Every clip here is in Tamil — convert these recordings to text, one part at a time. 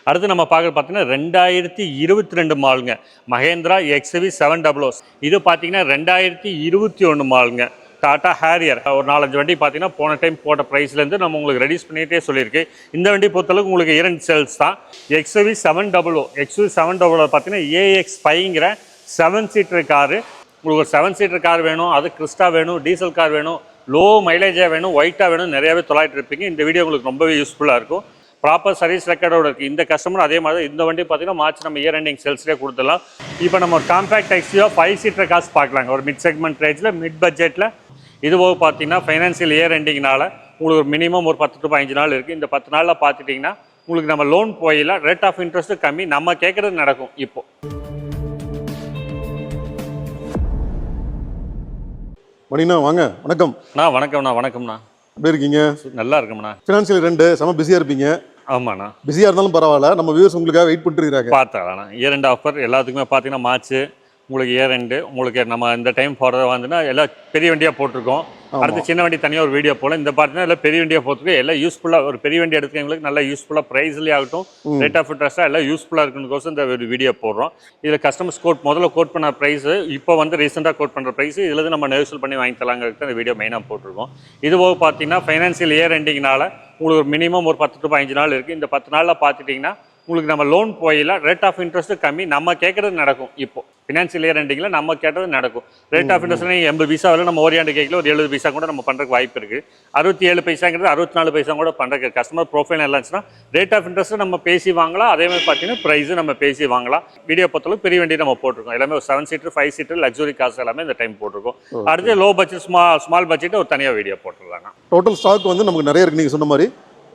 அடுத்து நம்ம பார்க்குறது பார்த்தீங்கன்னா 2022 மாலுங்க. மஹேந்திரா XUV 700. இது பார்த்தீங்கன்னா 2021 மாலுங்க. டாடா ஹேரியர் ஒரு 4-5 வண்டி பார்த்தீங்கன்னா போன டைம் போட்ட ப்ரைஸ்லேருந்து நம்ம உங்களுக்கு ரெடியூஸ் பண்ணிகிட்டே சொல்லியிருக்கு. இந்த வண்டி பொறுத்தளவுக்கு உங்களுக்கு 2 சேல்ஸ் தான். XUV 700. XUV 700 பார்த்தீங்கன்னா AX5ங்கிற 7 சீட்டர் காரு. உங்களுக்கு ஒரு 7 சீட்டர் கார் வேணும், அது கிறிஸ்டா வேணும், டீசல் கார் வேணும், லோ மைலேஜாக வேணும், ஒயிட்டாக வேணும், நிறையாவே தொலைட்டு இருப்பீங்க. இந்த வீடியோ உங்களுக்கு ரொம்பவே யூஸ்ஃபுல்லாக இருக்கும். ப்ராப்பர் சர்வீஸ் ரெக்கார்டோட இருக்குது. இந்த கஸ்டமர் அதே மாதிரி இந்த வண்டி பார்த்தீங்கன்னா மார்ச் நம்ம இயர் எண்டிங் சேல்ஸ்லேயே கொடுத்துடலாம். இப்போ நம்ம ஒரு காம்பேக்ட் XUV 5 சீட்டர் காசு பார்க்கலாங்க. ஒரு மிட் செக்மெண்ட் ரேஞ்சில் மிட் பட்ஜெட்டில். இது போக பார்த்தீங்கன்னா ஃபைனான்சியல் இயர் எண்டிங்னால உங்களுக்கு ஒரு மினிமம் ஒரு 10 to 15 நாள் இருக்குது. இந்த 10 நாளில் பார்த்துட்டிங்கன்னா உங்களுக்கு நம்ம லோன் போயிடலாம். ரேட் ஆஃப் இன்ட்ரெஸ்ட்டு கம்மி, நம்ம கேட்குறது நடக்கும். இப்போது மணிண்ணா வாங்க. வணக்கம். வணக்கம்ண்ணா. எப்படி இருக்கீங்க? நல்லா இருக்கும்ண்ணா. ஃபினான்ஷியல் 2 செம பிஸியாக இருப்பீங்க. ஆமாண்ணா. பிஸியாக இருந்தாலும் பரவாயில்ல, நம்ம வியூவர்ஸ் உங்களுக்காக வெயிட் பண்ணிட்டு இருக்காங்க. பார்த்தாண்ணா இயர் எண்ட் ஆஃபர் எல்லாத்துக்குமே பார்த்தீங்கன்னா மார்ச் உங்களுக்கு இயர் எண்டு உங்களுக்கு நம்ம இந்த டைம் போடுறது வந்துன்னா எல்லாம் பெரிய வண்டியாக போட்டிருக்கோம். அடுத்து சின்ன வண்டி தனியாக ஒரு வீடியோ போல. இந்த பார்த்தீங்கன்னா எல்லாம் பெரிய வண்டியாக போட்டிருக்கோம். எல்லாம் யூஸ்ஃபுல்லாக ஒரு பெரிய வண்டி எடுத்துக்கவங்களுக்கு நல்லா யூஸ்ஃபுல்லாக ப்ரைஸ்லேயே ஆகட்டும், ரேட் ஆஃப் இன்ட்ரெஸ்ட்டாக எல்லாம் யூஸ்ஃபுல்லாக இருக்குன்னு இந்த ஒரு வீடியோ போடுறோம். இதில் கஸ்டமர்ஸ் முதல்ல கோட் பண்ண ப்ரைஸு, இப்போ வந்து ரீசெண்டாக கோட் பண்ணுற ப்ரைஸு, இதில் நம்ம நெகோஷியேட் பண்ணி வாங்கி தரலாங்கிறது இந்த வீடியோ மெயினாக போட்டிருக்கோம். இது போக பார்த்தீங்கன்னா ஃபைனான்சியல் இயர் எண்டிங்னால உங்களுக்கு ஒரு மினிமம் ஒரு 10 to 15 நாள் இருக்குது. இந்த 10 நாளில் பார்த்துட்டிங்கன்னா உங்களுக்கு நம்ம லோன் போயிடலாம். ரேட் ஆஃப் இன்ட்ரெஸ்ட்டு கம்மி, நம்ம கேட்குறது நடக்கும். இப்போது ஃபினான்ஷியல் இயர் எண்டிங்கில் நம்ம கேட்டது நடக்கும். ரேட் ஆஃப் இன்ட்ரெஸ்ட் 80 பைசாவில் நம்ம ஓரியாண்டு கேட்கல ஒரு 70 பைசா கூட நம்ம பண்ணுறதுக்கு வாய்ப்பு இருக்குது. 67 பைசாங்கிறது 64 பைசா கூட பண்ணுறதுக்கு கஸ்டமர் ப்ரொஃபைல் எல்லாம் இருந்துச்சுன்னா ரேட் ஆஃப் இன்ட்ரெஸ்ட்டு நம்ம பேசி வாங்கலாம். அதே மாதிரி பார்த்தீங்கன்னா ப்ரைஸு நம்ம பேசி வாங்கலாம். வீடியோ பொறுத்தளவுக்கு பெரிய வண்டி நம்ம போட்டிருக்கோம். எல்லாமே ஒரு 7 சீட்டர் 5 சீட்டர் லக்ஸுரி காசு எல்லாமே இந்த டைம் போட்டிருக்கோம். அடுத்து லோ பட்ஜெட் ஸ்மால் பட்ஜெட் ஒரு தனியாக வீடியோ போட்டுருக்காங்க. டோட்டல் ஸ்டாக் வந்து நமக்கு நிறைய இருக்குது நீங்கள் சொன்ன மாதிரி.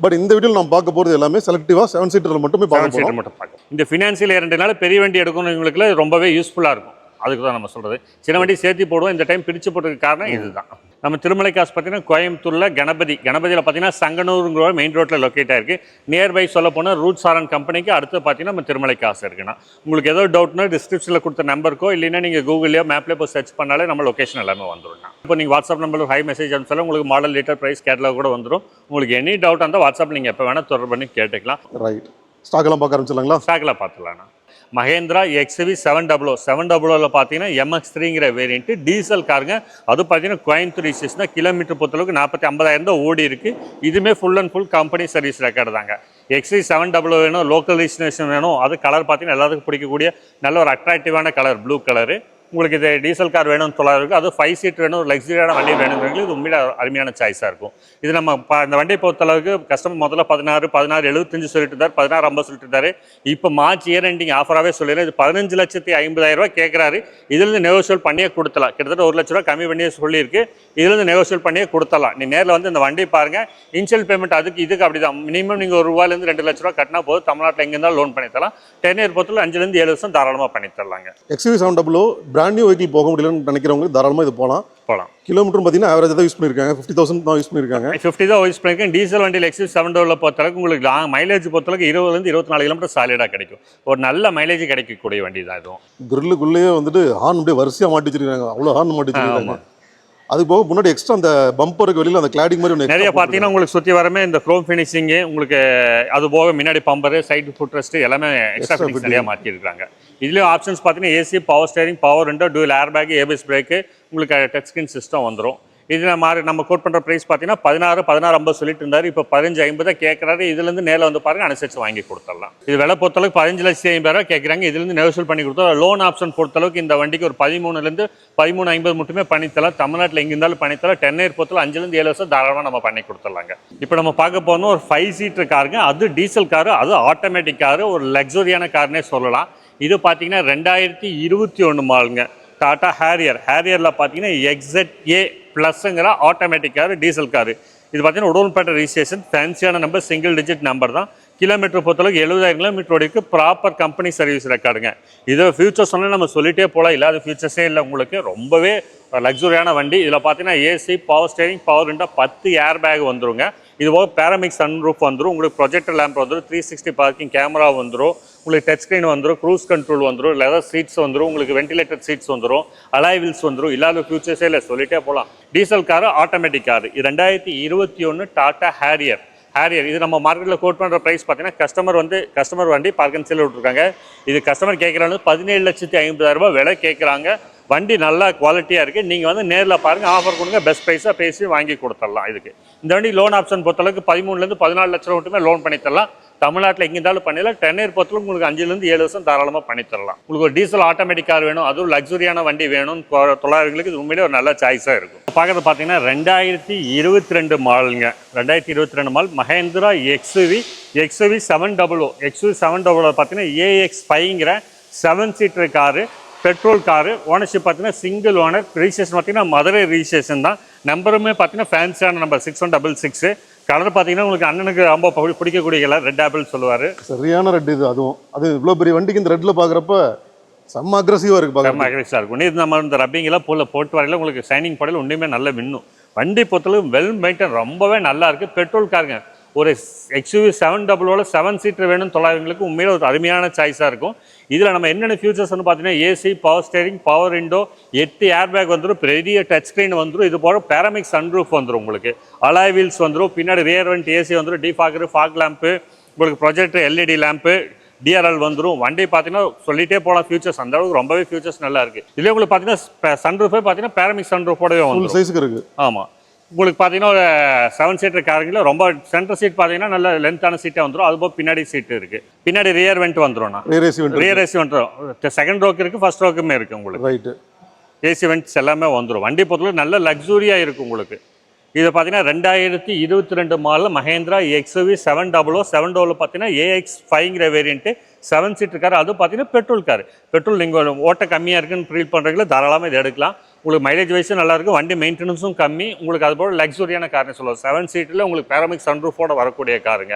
பட் இந்த வீடியோவில் நம்ம பார்க்க போகிறது எல்லாமே செலக்டிவாக 7 சீட்டரில் மட்டுமே பார்க்க. இந்த ஃபினான்ஷியல் இயர் எண்டுனால பெரிய வண்டி எடுக்கணுங்களுக்கு ரொம்பவே யூஸ்ஃபுல்லாக இருக்கும். அதுக்கு தான் நம்ம சொல்கிறது. சின்ன வண்டி சேர்த்து போடுவோம். இந்த டைம் பிரித்து போட்டதுக்கு காரணம் இதுதான். நம்ம திருமலை காசு பார்த்தீங்கன்னா கோயம்புத்தூரில் கணபதியில் பார்த்தீங்கன்னா சங்கனூருங்கிற மெயின் ரோட்டில் லொக்கேட் ஆகிருக்கு. நியர்பை சொல்ல போனால் ரூட் சாரன் கம்பெனிக்கு அடுத்து பார்த்தீங்கன்னா நம்ம திருமலை காசு இருக்குன்னா. உங்களுக்கு ஏதோ டவுட்னா டிஸ்கிரிப்ஷனில் கொடுத்த நம்பருக்கோ இல்லைன்னா நீங்கள் கூகுள்லையோ மேப்லேயோ போய் சர்ச் பண்ணாலே நம்ம லொக்கேஷன் எல்லாமே வந்துடும். இப்போ நீங்கள் வாட்ஸ்அப் நம்பரில் ஹை மெசேஜ் அனுப்பிச்சாலும் உங்களுக்கு மாடல் லிட்டர் ப்ரைஸ் கேட்டலாக் கூட வந்துடும். உங்களுக்கு எனி டவுட் இருந்தால் வாட்ஸ்அப்பில் நீங்கள் எப்போ வேணால் தொடர்பு பண்ணி கேட்டுக்கலாம். ரைட். ஸ்டாக்கெல்லாம் பார்க்க ஆரம்பிச்சிடலாங்களா? ஸ்டாக்கில் பார்த்துலாம்ண்ணா. மஹேந்திரா XUV 700 பார்த்தீங்கன்னா MX3ங்கிற வேரியன்ட்டு டீசல் காருங்க. அது பார்த்தீங்கன்னா கோயம்புத்தூர் ரிஜிஸ்ட்ரேஷன் தான். கிலோமீட்டர் பொறுத்தளவுக்கு 40-50,000 தான் ஓடி இருக்குது. இதுவுமே full and full company service record தாங்க. XUV 700 வேணும், லோக்கல் ரிஜிஸ்ட்ரேஷன் வேணும். அது கலர் பார்த்தீங்கன்னா எல்லாத்துக்கும் பிடிக்கக்கூடிய நல்ல ஒரு அட்ராக்டிவான கலர் ப்ளூ கலரு. உங்களுக்கு இது டீசல் கார் வேணும்னு இருக்குது. அது 5 சீட் வேணும், ஒரு லக்ஸரியான வண்டி வேணுங்கிறது இது உண்மையில அருமையான சாய்ஸாக இருக்கும். இது நம்ம இந்த வண்டியை பொறுத்தளவுக்கு கஸ்டமர் முதல்ல 16,75 சொல்லிட்டு இருந்தார், 16,50 சொல்லிட்டு இருந்தார். இப்போ மார்ச் இயர் எண்டிங் ஆஃபராகவே சொல்லிடுறேன். இது 15,50,000 கேட்குறாரு. இதுலேருந்து நெகோஷியேட் பண்ணியே கொடுத்தலாம். கிட்டத்தட்ட 1 லட்ச ரூபா கம்மி பண்ணியே சொல்லியிருக்கு. இதுலேருந்து நெகோஷியேட் பண்ணியே கொடுத்தலாம். நீ நேரில் வந்து இந்த வண்டி பாருங்கள். இனிஷியல் பேமெண்ட் இதுக்கு அப்படி தான். மினிமம் நீங்கள் 1 ரூபாயிலேருந்து 2 லட்ச ரூபா கட்டினா போதும். தமிழ்நாட்டில் எங்கே இருந்தாலும் லோன் பண்ணித்தரலாம். 10 இயர் பொறுத்தவரை 5-7 வருஷம் தாராளமாக பண்ணித்தரலாங்க. XUV 700 பிராண்ட் நியூ வெஹிக்கிள் போக முடியலன்னு நினைக்கிறவங்க தாராளமாக இது போகலாம். கிலோமீட்டர் பார்த்தீங்கன்னா ஆவரேஜ் தான் யூஸ் பண்ணியிருக்காங்க. 50,000 தான் யூஸ் பண்ணியிருக்காங்க. 50 தான் யூஸ் பண்ணியிருக்கேன். டீசல் வண்டியில் XUV 700 பொறுத்தளவுக்கு உங்களுக்கு மைலேஜ் பொறுத்தளவுக்கு 20-24 கிலோமீட்டர் சாலிடாக கிடைக்கும். ஒரு நல்ல மைலேஜ் கிடைக்கக்கூடிய வண்டி தான் இதுவும். கிரில்லுக்குள்ளேயே வந்துட்டு ஹார்ன் அப்படியே வரிசையாக மாட்டி வச்சிருக்காங்க. அவ்வளோ ஹார்ன் மாட்டி வச்சிருக்காங்க. அது போக முன்னாடி எக்ஸ்ட்ரா அந்த பம்பருக்கு வெளியில் அந்த கிளாடிங் மாதிரி ஒன்று நிறைய பார்த்தீங்கன்னா உங்களுக்கு சுற்றி வரமே இந்த க்ரோம் ஃபினிஷிங்கு உங்களுக்கு. அது போக முன்னாடி பம்பரு, சைடு ஃபுட் ரெஸ்ட் எல்லாமே எக்ஸ்ட்ரா ஃபினிஷ் நிறையா மாற்றிருக்காங்க. இதுலேயும் ஆப்ஷன்ஸ் பார்த்தீங்கன்னா AC, power steering, power window, dual air bag, ABS brake, உங்களுக்கு டச் ஸ்க்ரீன் சிஸ்டம் வந்துடும். இது மாதிரி நம்ம கோட் பண்ணுற ப்ரைஸ் பார்த்தீங்கன்னா 16,50 சொல்லிட்டு இருந்தார். இப்போ 15,50 கேட்குறாரு. இதுலேருந்து நேரில் வந்து பாருங்கள், அனுசரித்து வாங்கி கொடுத்துடலாம். இது விலை பொறுத்தளவுக்கு 15,50,000 கேட்குறாங்க. இதுலேருந்து நெகோஷியேட் பண்ணி கொடுத்தா லோன் ஆப்ஷன் பொறுத்தளவுக்கு இந்த வண்டிக்கு ஒரு 13,000 13,50 மட்டுமே பண்ணித்தரலாம். தமிழ்நாட்டில் எங்கே இருந்தாலும் பண்ணித்தரலாம். 10 இயர் பொறுத்தல 5-7 வருஷம் தாராளமாக நம்ம பண்ணி கொடுத்துடலாங்க. இப்போ நம்ம பார்க்க போனோம் ஒரு 5 சீட்டர் காருங்க. அது டீசல் காரு, அது ஆட்டோமேட்டிக் காரு, ஒரு லக்ஸுரியான காருன்னே சொல்லலாம். இது பார்த்தீங்கன்னா 2021 மாலுங்க. டாடா ஹேரியரில் பார்த்தீங்கன்னா XZA ப்ளஸ்ங்கிற ஆட்டோமேட்டிக் காரு, டீசல் காரு. இது பார்த்தீங்கன்னா உடன்பட்ட ரிஜிஸ்ட்ரேஷன், ஃபேன்சியான நம்பர், சிங்கிள் டிஜிட் நம்பர் தான். கிலோமீட்டர் பொறுத்தளவுக்கு 70,000 கிலோமீட்டர் ஓடிக்கு. ப்ராப்பர் கம்பெனி சர்வீஸ் ரெக்கார்டுங்க. இது ஃபியூச்சர்ஸ் சொன்னால் நம்ம சொல்லிட்டே போகலாம். இல்லாத ஃபியூச்சர்ஸே இல்லை. உங்களுக்கு ரொம்பவே லக்ஸுரியான வண்டி. இதில் பார்த்தீங்கன்னா AC, power steering, power window, 10 air bag வந்துருங்க. இது போக பேரமிக் சன் ரூஃப் வந்துடும். உங்களுக்கு ப்ரொஜெக்டர் லேம்ப் வந்துடும். 360 பார்க்கிங் கேமரா வந்துடும். உங்களுக்கு டச் ஸ்க்ரீன் வந்துடும். க்ரூஸ் கண்ட்ரோல் வந்துடும். லெதர் சீட்ஸ் வந்துடும். உங்களுக்கு வென்டிலேட்டர் சீட்ஸ் வந்துடும். அலாய் வீல்ஸ் வந்துடும். இல்லாத ஃபியூச்சர்ஸே இல்லை, சொல்லிட்டே போகலாம். Diesel car, automatic car. 2021 Tata Harrier. இது நம்ம மார்க்கெட்டில் கோட் பண்ணுற ப்ரைஸ் பார்த்தீங்கன்னா கஸ்டமர் வண்டி பார்க் அண்ட் சேல் விட்டுருக்காங்க. இது கஸ்டமர் கேட்குறாங்க 17,50,000 விலை கேட்குறாங்க. வண்டி நல்லா குவாலிட்டியாக இருக்குது. நீங்கள் வந்து நேரில் பாருங்கள், ஆஃபர் கொடுங்க, பெஸ்ட் ப்ரைஸாக பேசி வாங்கி கொடுத்துடலாம். இதுக்கு இந்த வண்டி லோன் ஆப்ஷன் பொறுத்தளவுக்கு 13 to 14 லட்சம் மட்டுமே லோன் பண்ணி தரலாம். தமிழ்நாட்டில் எங்கே இருந்தாலும் பண்ணிடலாம். 10 இயர் பொறுத்தளவுக்கு உங்களுக்கு 5 to 7 வருஷம் தாராளமாக பண்ணி தரலாம். உங்களுக்கு ஒரு டீசல் ஆட்டோமேட்டிக் கார் வேணும், அதுவும் லக்ஸுரியான வண்டி வேணும், 900 இது உண்மையிலே ஒரு நல்ல சாய்ஸாக இருக்கும். பார்க்குறது பார்த்தீங்கன்னா 2022 மாடலுங்க. 2022 மாடல் மஹேந்திரா எக்ஸ்யூவி 700. எக்ஸ்யூவி 700 பார்த்தீங்கன்னா AX5ங்கிற 7 seater car, petrol car. Ownership பார்த்தீங்கன்னா சிங்கிள் ஓனர். ரிஜிஸ்ட்ரேஷன் பார்த்தீங்கன்னா மதுரை ரிஜிஸ்ட்ரேஷன் தான். நம்பருமே பார்த்தீங்கன்னா ஃபேன்சியான நம்பர் 6166. கலர் பார்த்தீங்கன்னா உங்களுக்கு அண்ணனுக்கு ரொம்ப பிடிக்கக்கூடிய கலர், ரெட் ஆப்பிள் சொல்லுவார். சரியான ரெட் இது. அது இவ்வளோ பெரிய வண்டிக்கு இந்த ரெட்டில் பார்க்குறப்ப செம்ம அக்ரெசிவாக இருக்குது. செம்ம அக்ரெசிவாக இருக்கும். இது நம்ம இந்த ரப்பிங்கெல்லாம் போட்டு வரையில உங்களுக்கு ஷைனிங் படையில் ஒன்றுமே நல்ல மின்னும். வண்டி பொறுத்தளவு வெல் மெயின்டைன், ரொம்பவே நல்லா இருக்குது. பெட்ரோல் காருங்க. ஒரு எக்ஸ்யூவி 700 7 சீட்டர் வேணும் 900 உண்மையில ஒரு அருமையான சாய்ஸாக இருக்கும். இதில் நம்ம என்னென்ன ஃபியூச்சர்ஸ்னு பார்த்தீங்கன்னா AC, power steering, power window, 8 air bag வந்துடும், பெரிய டச் ஸ்க்ரீன் வந்துடும். இது போக பேரமிக் சன்ரூஃப் வந்துடும், உங்களுக்கு அலாய் வீல்ஸ் வந்துடும், பின்னாடி ரியர் வெண்ட் ஏசி வந்துடும், டிஃபாகர், ஃபாக் லேம்ப்பு, உங்களுக்கு ப்ரொஜெக்டர் LED லேம்ப்பு, DRL வந்துடும். வண்டி பார்த்தீங்கன்னா சொல்லிட்டே போகலாம் ஃபியூச்சர்ஸ், அந்த அளவுக்கு ரொம்பவே ஃபியூச்சர்ஸ் நல்லா இருக்குது. இதில் உங்களுக்கு பார்த்தீங்கன்னா சன்ரூஃபே பார்த்தீங்கன்னா பேரமிக் சன்ரூஃபோடவே வந்துடும், சைஸுக்கு இருக்குது. ஆமாம். உங்களுக்கு பார்த்தீங்கன்னா ஒரு 7 சீட்டர் காருங்கள ரொம்ப சென்டர் சீட் பார்த்தீங்கன்னா நல்ல லென்த்தான சீட்டே வந்துடும். அதுபோல் பின்னாடி சீட்டு இருக்குது. பின்னாடி ரியர் வெண்ட் வந்துடும்ண்ணா. ரியர் ஏசி வந்துடும். செகண்ட் ரோக்கு இருக்குது, ஃபர்ஸ்ட் ரோக்குமே இருக்குது உங்களுக்கு. ரைட்டு. ஏசி வெண்ட்ஸ் எல்லாமே வந்துடும். வண்டி பொறுத்தவரை நல்ல லக்ஸூரியாக இருக்குது உங்களுக்கு. இது பார்த்தீங்கன்னா 2022 மாடல் மஹேந்திரா எக்ஸ்யூவி 700 பார்த்தீங்கன்னா AX5ங்கிற வேரியண்ட்டு 7 சீட்டர் கார். அதுவும் பார்த்தீங்கன்னா பெட்ரோல் கார். பெட்ரோல் நீங்கள் ஓட்ட கம்மியாக இருக்குன்னு ஃபீல் பண்ணுறீங்களா, தாராளமாக இதை எடுக்கலாம். உங்களுக்கு மைலேஜ் வைஸும் நல்லாயிருக்கும், வண்டி மெயின்டெனன்ஸும் கம்மி. உங்களுக்கு அது போல் லக்ஸுரியான கார்னு சொல்லுவோம். 7 சீட்டில் உங்களுக்கு பேரமிக் சன்ரூஃபோட வரக்கூடிய காருங்க.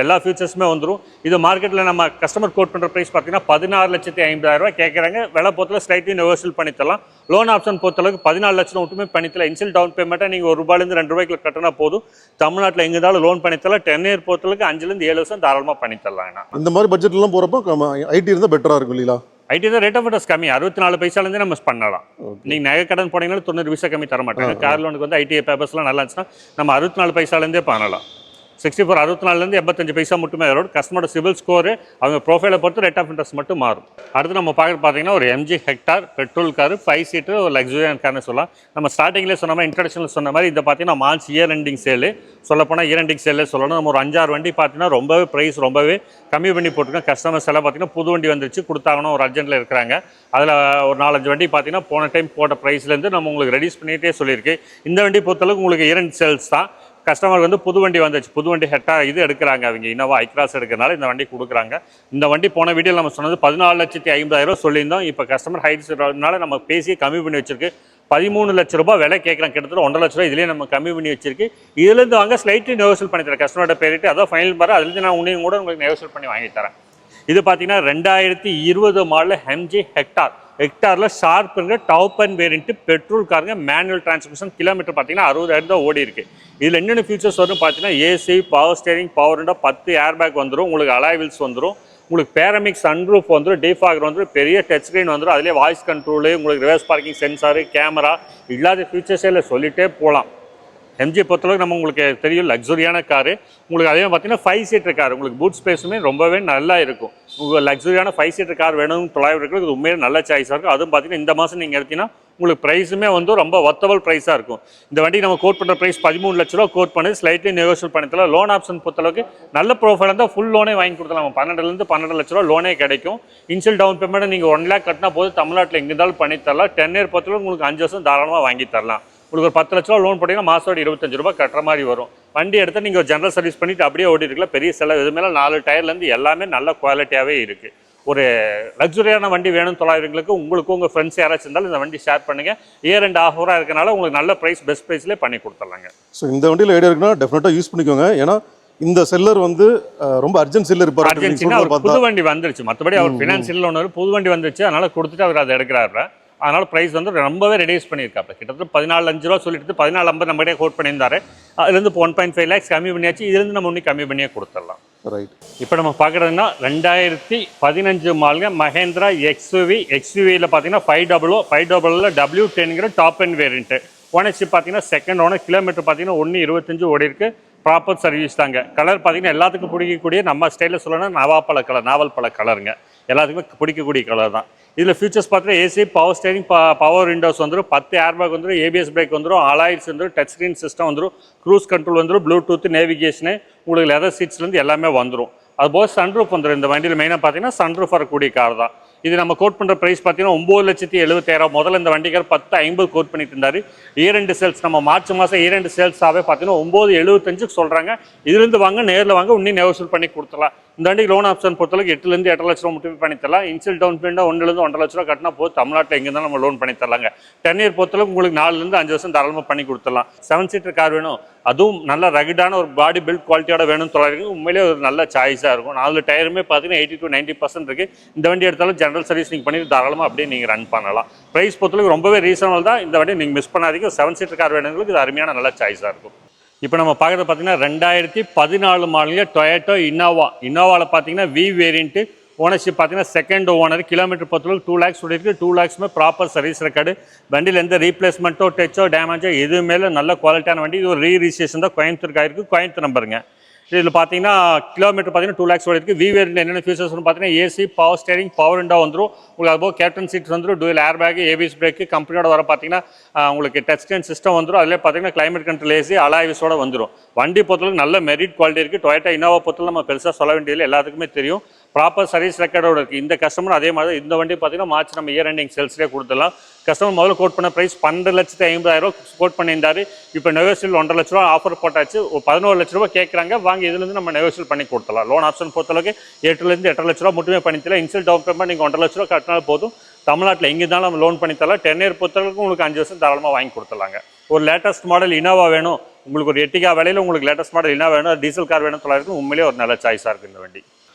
எல்லா ஃபியூச்சர்ஸுமே வந்துடும். இது மார்க்கெட்டில் நம்ம கஸ்டமர் கோட் பண்ணுற ப்ரைஸ் பார்த்தீங்கன்னா 16,50,000 கேட்குறாங்க. விலை பொறுத்தல ஸ்லைட்லி நெகோஷியல் பண்ணித்தரலாம். லோன் ஆப்ஷன் பொறுத்தளவுக்கு 14 லட்சம் மட்டுமே பண்ணித்தரலாம். இன்ஷியல் டவுன் பேமெண்ட்டாக நீங்கள் ₹1 to ₹2 கட்டினா போதும். தமிழ்நாட்டில் எங்கே இருந்தாலும் லோன் பண்ணித்தரலாம். 10 இயர் பொறுத்தளவுக்கு 5 to 7 வருஷம் தாராளமாக பண்ணித்தரலாம். இந்த மாதிரி பட்ஜெட்லாம் போகிறப்போ ஐடி இருந்தால் பெட்டராக இருக்கும் இல்லையா? ஐடி தான் ரேட் ஆஃப் இன்ட்ரெஸ்ட் கம்மி, 64 பைசாலேருந்தே நம்ம பண்ணலாம். நீங்கள் நகை கடன் போனீங்கன்னா 90 பைசா கம்மி தர மாட்டாங்க. கார் லோனுக்கு வந்து ஐடிஐ பேப்பர்ஸ்லாம் நல்லா இருந்துச்சுன்னா நம்ம 64 பைசாலேருந்தே பண்ணலாம். 64 64லேருந்து 85 பைசா மட்டுமே வரும். கஸ்டமரோட சிவில் ஸ்கோரு அவங்க ப்ரொஃபைலை பொறுத்து ரேட் ஆஃப் இன்ட்ரெஸ்ட் மட்டும் மாறும். அடுத்து நம்ம பார்த்தீங்கன்னா ஒரு MG Hector petrol car 5 seater ஒரு லக்ஸுரியான கார்னு சொல்லலாம். நம்ம ஸ்டார்டிங்லேயே சொன்ன மாதிரி இன்ட்ரடக்ஷனில் சொன்ன மாதிரி இதை பார்த்தீங்கன்னா மார்ச் இயர் எண்டிங் சேலு சொல்லப்போனால் இயர் எண்டிங் சேலே சொல்லணும். நம்ம ஒரு 5-6 வண்டி பார்த்தீங்கன்னா ரொம்பவே ப்ரைஸ் ரொம்பவே கம்மி பண்ணி போட்டிருக்கோம். கஸ்டமர்ஸ் எல்லாம் பார்த்தீங்கன்னா புது வண்டி வந்துருச்சு கொடுத்தாங்கன்னா ஒரு அர்ஜென்ட்டில் இருக்கிறாங்க. அதில் ஒரு 4-5 வண்டி பார்த்தீங்கன்னா போன டைம் போட்ட ப்ரைஸ்லேருந்து நம்ம உங்களுக்கு ரெடியூஸ் பண்ணிகிட்டே சொல்லியிருக்கு. இந்த வண்டி பொறுத்தளவுக்கு உங்களுக்கு இயர் எண்ட் சேல்ஸ் தான். கஸ்டமருக்கு வந்து புது வண்டி வந்துச்சு, புது வண்டி ஹெட்டாக இது எடுக்கிறாங்க, அவங்க இனோவா ஐக்ராஸ் எடுக்கிறனால இந்த வண்டி கொடுக்குறாங்க. இந்த வண்டி போன வீடியோவில் நம்ம சொன்னது 14,50,000 சொல்லியிருந்தோம். இப்போ கஸ்டமர் ஹைட்ஸ்னால நம்ம பேசி கம்மி பண்ணி வச்சிருக்கு. 13 லட்ச ரூபாய் விலை கேட்குறாங்க. கிட்டத்தட்ட 1.5 லட்ச ரூபாய் இதுலேயே நம்ம கம்மி பண்ணி வச்சிருக்கு. இதுலேருந்து வாங்க ஸ்லைட்லி நெகோஷியல் பண்ணி தரேன். கஸ்டமர்கிட்ட பேரிட்டு அதான் ஃபைனல் பாரு, அதுலேருந்து நான் உன்னையும் கூட உங்களுக்கு நெகோஷியல் பண்ணி வாங்கி தரேன். இது பார்த்தீங்கன்னா 2020 மாடல் MG ஹெக்டாரில் ஷார்ப்புங்கிற டாப் அண்ட் வேரியன்ட்டு பெட்ரோல் காருங்க. Manual transmission. கிலோமீட்டர் பார்த்தீங்கன்னா 60,000 தான் ஓடி இருக்குது. இதில் என்னென்ன ஃபீச்சர்ஸ் வரும் பார்த்தீங்கன்னா AC, power steering, power window, 10 air bag வந்துடும், உங்களுக்கு அலாய் வீல்ஸ் வந்துடும், உங்களுக்கு பேரமிக் சன்ரூஃப் வந்துடும், டிஃபாகர் வந்துடும், பெரிய டச் ஸ்க்ரீன் வந்துடும், அதிலே வாய்ஸ் கண்ட்ரோலு, உங்களுக்கு ரிவர்ஸ் பார்க்கிங் சென்சாரு, கேமரா, இல்லாத ஃபீச்சர்ஸே இல்லை சொல்லிகிட்டே போகலாம். MG பொறுத்தளவுக்கு நம்ம உங்களுக்கு தெரியும் லக்ஸுரியான காரு. உங்களுக்கு அதே பார்த்தீங்கன்னா 5 சீட்டர் கார். உங்களுக்கு பூட் ஸ்பேஸுமே ரொம்பவே நல்லா இருக்கும். உங்களுக்கு லக்ஸுரியான 5 சீட்டர் கார் வேணும் 900 இது உண்மையிலே நல்ல சாய்ஸாக இருக்கும். அதுவும் பார்த்தீங்கன்னா இந்த மாதம் நீங்கள் எடுத்தீங்கன்னா உங்களுக்கு ப்ரைஸுமே வந்து ரொம்ப ஒர்த்தபிள் ப்ரைஸாக இருக்கும். இந்த வண்டி நம்ம கோட் பண்ணுற ப்ரைஸ் 13 லட்ச ரூபா கோட் பண்ணி ஸ்லைட்லி நெகோஷியல் பண்ணித்தரலாம். லோன் ஆப்ஷன் பொறுத்தளவுக்கு நல்ல ப்ரோஃபைல் இருந்தால் ஃபுல் லோனே வாங்கி கொடுத்தலாம். 12 to 12 லட்ச ரூபா லோனே கிடைக்கும். இன்ஷியல் டவுன் பேமெண்ட் நீங்கள் 1 lakh கட்டினா போது தமிழ்நாட்டில் எங்கே இருந்தாலும் பண்ணி தரலாம். 10 இயர் பொறுத்தளவுக்கு உங்களுக்கு 5 வருஷம் தாராளமாக வாங்கி தரலாம். உங்களுக்கு ஒரு 10 லட்ச ரூபா லோன் போட்டிங்கன்னா மாதம் 25 ரூபாய் கட்டுற மாதிரி வரும். வண்டி எடுத்து நீங்கள் ஒரு ஜென்ரல் சர்வீஸ் பண்ணிவிட்டு அப்படியே ஓடி இருக்கலாம். பெரிய செலவு எதுவுமே 4 டயர்லேருந்து எல்லாமே நல்ல குவாலிட்டியாகவே இருக்குது. ஒரு லக்ஸுரியான வண்டி வேணும் 900 உங்களுக்கு உங்கள் ஃப்ரெண்ட்ஸ் யாராச்சும் இருந்தாலும் இந்த வண்டி ஷேர் பண்ணுங்கள். இயர் அண்ட் ஆஃபராக இருக்கனால உங்களுக்கு நல்ல ப்ரைஸ் பெஸ்ட் ப்ரைஸ்லேயே பண்ணி கொடுத்துடலாங்க. ஸோ இந்த வண்டியில் ஐடியா இருக்குன்னா டெஃபினட்டாக யூஸ் பண்ணிக்கோங்க. ஏன்னா இந்த செல்லர் வந்து ரொம்ப அர்ஜென்ட் செல்லர் இருப்பார். அர்ஜென்ட்னா அவர் புது வண்டி வந்துருச்சு, மற்றபடி அவர் ஃபினான்ஷியல் ஒன்று புது வண்டி வந்துருச்சு, அதனால் கொடுத்துட்டு அவர் அதை எடுக்கிறாரு. அதனால் ப்ரைஸ் வந்து ரொம்பவே ரெடியூஸ் பண்ணியிருக்காப்ல. கிட்டத்தட்ட 14,5 ரூபா சொல்லிட்டு 14,50 நம்மகிட்டே கோட் பண்ணியிருந்தாரு. அதுலேருந்து 1.5 lakhs கம்மி பண்ணியாச்சு. இதுலேருந்து நம்ம இன்னும் கம்மி பண்ணியே கொடுத்துடலாம். ரைட். இப்போ நம்ம பார்க்குறதுன்னா 2015 மாடலுங்க மஹேந்திரா எக்ஸ்யூவியில் பார்த்தீங்கன்னா 500 W10ங்கிற டாப் அண்ட் வேரியண்ட்டு. ஓனர்ஷிப் பார்த்தீங்கன்னா செகண்ட் ஓனர். கிலோமீட்டர் பார்த்தீங்கன்னா 1.25 ஓடி இருக்குது. ப்ராப்பர் சர்வீஸ் தாங்க. கலர் பார்த்தீங்கன்னா எல்லாத்துக்கும் பிடிக்கக்கூடிய, நம்ம ஸ்டைலில் சொல்லணும்னா நவாப்பழ கலர், நாவல் பழ கலருங்க. எல்லாத்துக்குமே பிடிக்கக்கூடிய கலர் தான். இதில் ஃபியூச்சர்ஸ் பார்த்தீங்கன்னா AC, power steering, power Windows வந்துடும், 10 ஏர்பேக் வந்துடும், ஏபிஎஸ் பிரேக் வந்துடும், அலாய்ஸ் வந்துடும், டச் ஸ்க்ரீன் சிஸ்டம் வந்துடும், க்ரூஸ் கண்ட்ரோல் வந்துடும், ப்ளூடூத், நேவிகேஷனு, உங்களுக்கு லெதர் சீட்ஸ்லேருந்து எல்லாமே வந்துடும். அதுபோக சன்ரூஃப் வந்துடும். இந்த வண்டியில் மெயினாக பார்த்தீங்கன்னா சன்ரூஃப் வரக்கூடிய கார் தான் இது. நம்ம கோட் பண்ணுற ப்ரைஸ் பார்த்தீங்கன்னா 9,70,000. முதல்ல இந்த வண்டிக்கார் 10,50 கோட் பண்ணிட்டு இருந்தார். இரண்டு சேல்ஸ் நம்ம மார்ச் மாதம் இரண்டு சேல்ஸாகவே பார்த்தீங்கன்னா 9,75 சொல்கிறாங்க. இதுலேருந்து வாங்க, நேரில் வாங்க, இன்னும் நெகோஷியேட் பண்ணி கொடுத்துலாம். இந்த வண்டிக்கு லோன் ஆப்ஷன் பொறுத்தளவுக்கு 8,000 8 லட்ச ரூபா மட்டுமே பண்ணி தரலாம். இன்ஷியல் டவுன் பேமெண்ட் 1 1.5 லட்ச ரூபா கட்டினா போது தமிழ்நாட்டில் எங்கே இருந்தாலும் நம்ம லோன் பண்ணி தரலாங்க. 10 இயர் பொறுத்தளவுக்கு உங்களுக்கு 4 5 வருஷம் தாராளமாக பண்ணி கொடுத்துடலாம். 7 சீட்டர் கார் வேணும், அதுவும் நல்ல ரகடான ஒரு பாடி பில்ட் குவாலிட்டியோட வேணும்னு சொல்லிருக்கு. உண்மையிலே ஒரு நல்ல சாய்ஸாக இருக்கும். 4 டயருமே பார்த்தீங்கன்னா 80 to 90% இருக்குது. இந்த வண்டி எடுத்தாலும் ஜென்ரல் சர்வீஸ் நீங்கள் பண்ணிட்டு தாராளமாக அப்படியே நீங்கள் ரன் பண்ணலாம். ப்ரைஸ் பொறுத்தளவுக்கு ரொம்பவே ரீசனபிள் தான். இந்த வண்டி நீங்கள் மிஸ் பண்ணாதீங்க. 7 சீட்டர் கார் வேணுங்களுக்கு இது அருமையான நல்ல சாய்ஸாக இருக்கும். இப்போ நம்ம பார்க்குறது பார்த்தீங்கன்னா 2014 மாடலில் டொயோட்டோ இனோவா. இனோவாவில் பார்த்தீங்கன்னா வி வேரியண்ட்டு, ஓனர்ஷிப் பார்த்தீங்கன்னா செகண்ட் ஓனர். கிலோமீட்டர் பொறுத்தளவுக்கு 2 lakhs சொல்லியிருக்கு. 2 lakhsமே ப்ராப்பர் சர்வீஸ் ரெக்கார்டு. வண்டியில் எந்த ரீப்ளேஸ்மெண்ட்டோ, டச்சோ, டேமேஜோ எதுவுமே நல்ல குவாலிட்டியான வண்டி. இது ஒரு ரீரிஜிஸ்ட்ரேஷன் தான், கோயம்புத்தூருக்கு ஆயிருக்கு, கோயம்புத்தூர் நம்பருங்க. இதில் பார்த்தீங்கன்னா கிலோமீட்டர் பார்த்தீங்கன்னா 2 lakhs சொல்லியிருக்கு. வி வேரியண்ட் என்னென்ன ஃபீச்சர்ஸ்னு பார்த்தீங்கன்னா AC, power steering, power window வந்துடும். உங்களுக்கு அதுபோக கேப்டன் சீட்ஸ் வந்துடும், dual air bag, ABS brake, கம்பெனியோட வர பார்த்தீங்கன்னா உங்களுக்கு டச் ஸ்க்ரீன் சிஸ்டம் வந்துடும். அதில் பார்த்தீங்கன்னா கிளைமேட் கண்ட்ரோல் ஏசி, அலாய்விஸோட வந்துடும். வண்டி பொறுத்தளவுக்கு நல்ல மெரிட் குவாலிட்டி இருக்குது. டொயோட்டா இனோவா பொறுத்தவரை நம்ம பெருசாக சொல்ல வேண்டியதில்லை, எல்லாத்துக்குமே தெரியும். ப்ராப்பர் சர்வீஸ் ரெக்கார்டோட இருக்குது. இந்த கஸ்டமர் அதே மாதிரி இந்த வண்டி பார்த்தீங்கன்னா மார்ச் நம்ம இயர் எண்டிங் சேல்ஸ்லேயே கொடுத்துடலாம். கஸ்டமர் முதல்ல கோட் பண்ண ப்ரைஸ் 12,50,000 கோட் பண்ணியிருந்தாரு. இப்போ நெகோஷியல் 1.5 லட்ச ரூபா ஆஃபர் போட்டாச்சு. ஒரு 11 லட்ச ரூபா கேட்குறாங்க. வாங்க, இதுலேருந்து நம்ம நெகோஷியல் பண்ணி கொடுத்துடலாம். லோன் ஆப்ஷன் பொறுத்தளவுக்கு 8 8 லட்ச ரூபா மட்டுமே பண்ணித்தரலாம். இன்ஷியல் டவுன் பேமெண்ட் நீங்கள் 1.5 லட்ச ரூபா கட்டினாலும் போதும். தமிழ்நாட்டில் எங்கே இருந்தாலும் நம்ம லோன் பண்ணித்தரலாம். 10 இயர் பொறுத்தளவுக்கு உங்களுக்கு 5 வருஷம் தாராளமாக வாங்கி கொடுத்துடலாங்க. ஒரு லேட்டஸ்ட் மாடல் இனோவா வேணும் உங்களுக்கு, ஒரு எட்டிகா விலையில் உங்களுக்கு லேட்டஸ்ட் மாடல் இனோவா வேணும், டீசல் கார் வேணும் சொல்லிருக்கு. உண்மையிலேயே ஒரு நல்ல சாய்ஸாக இருக்குது இந்த வண்டி.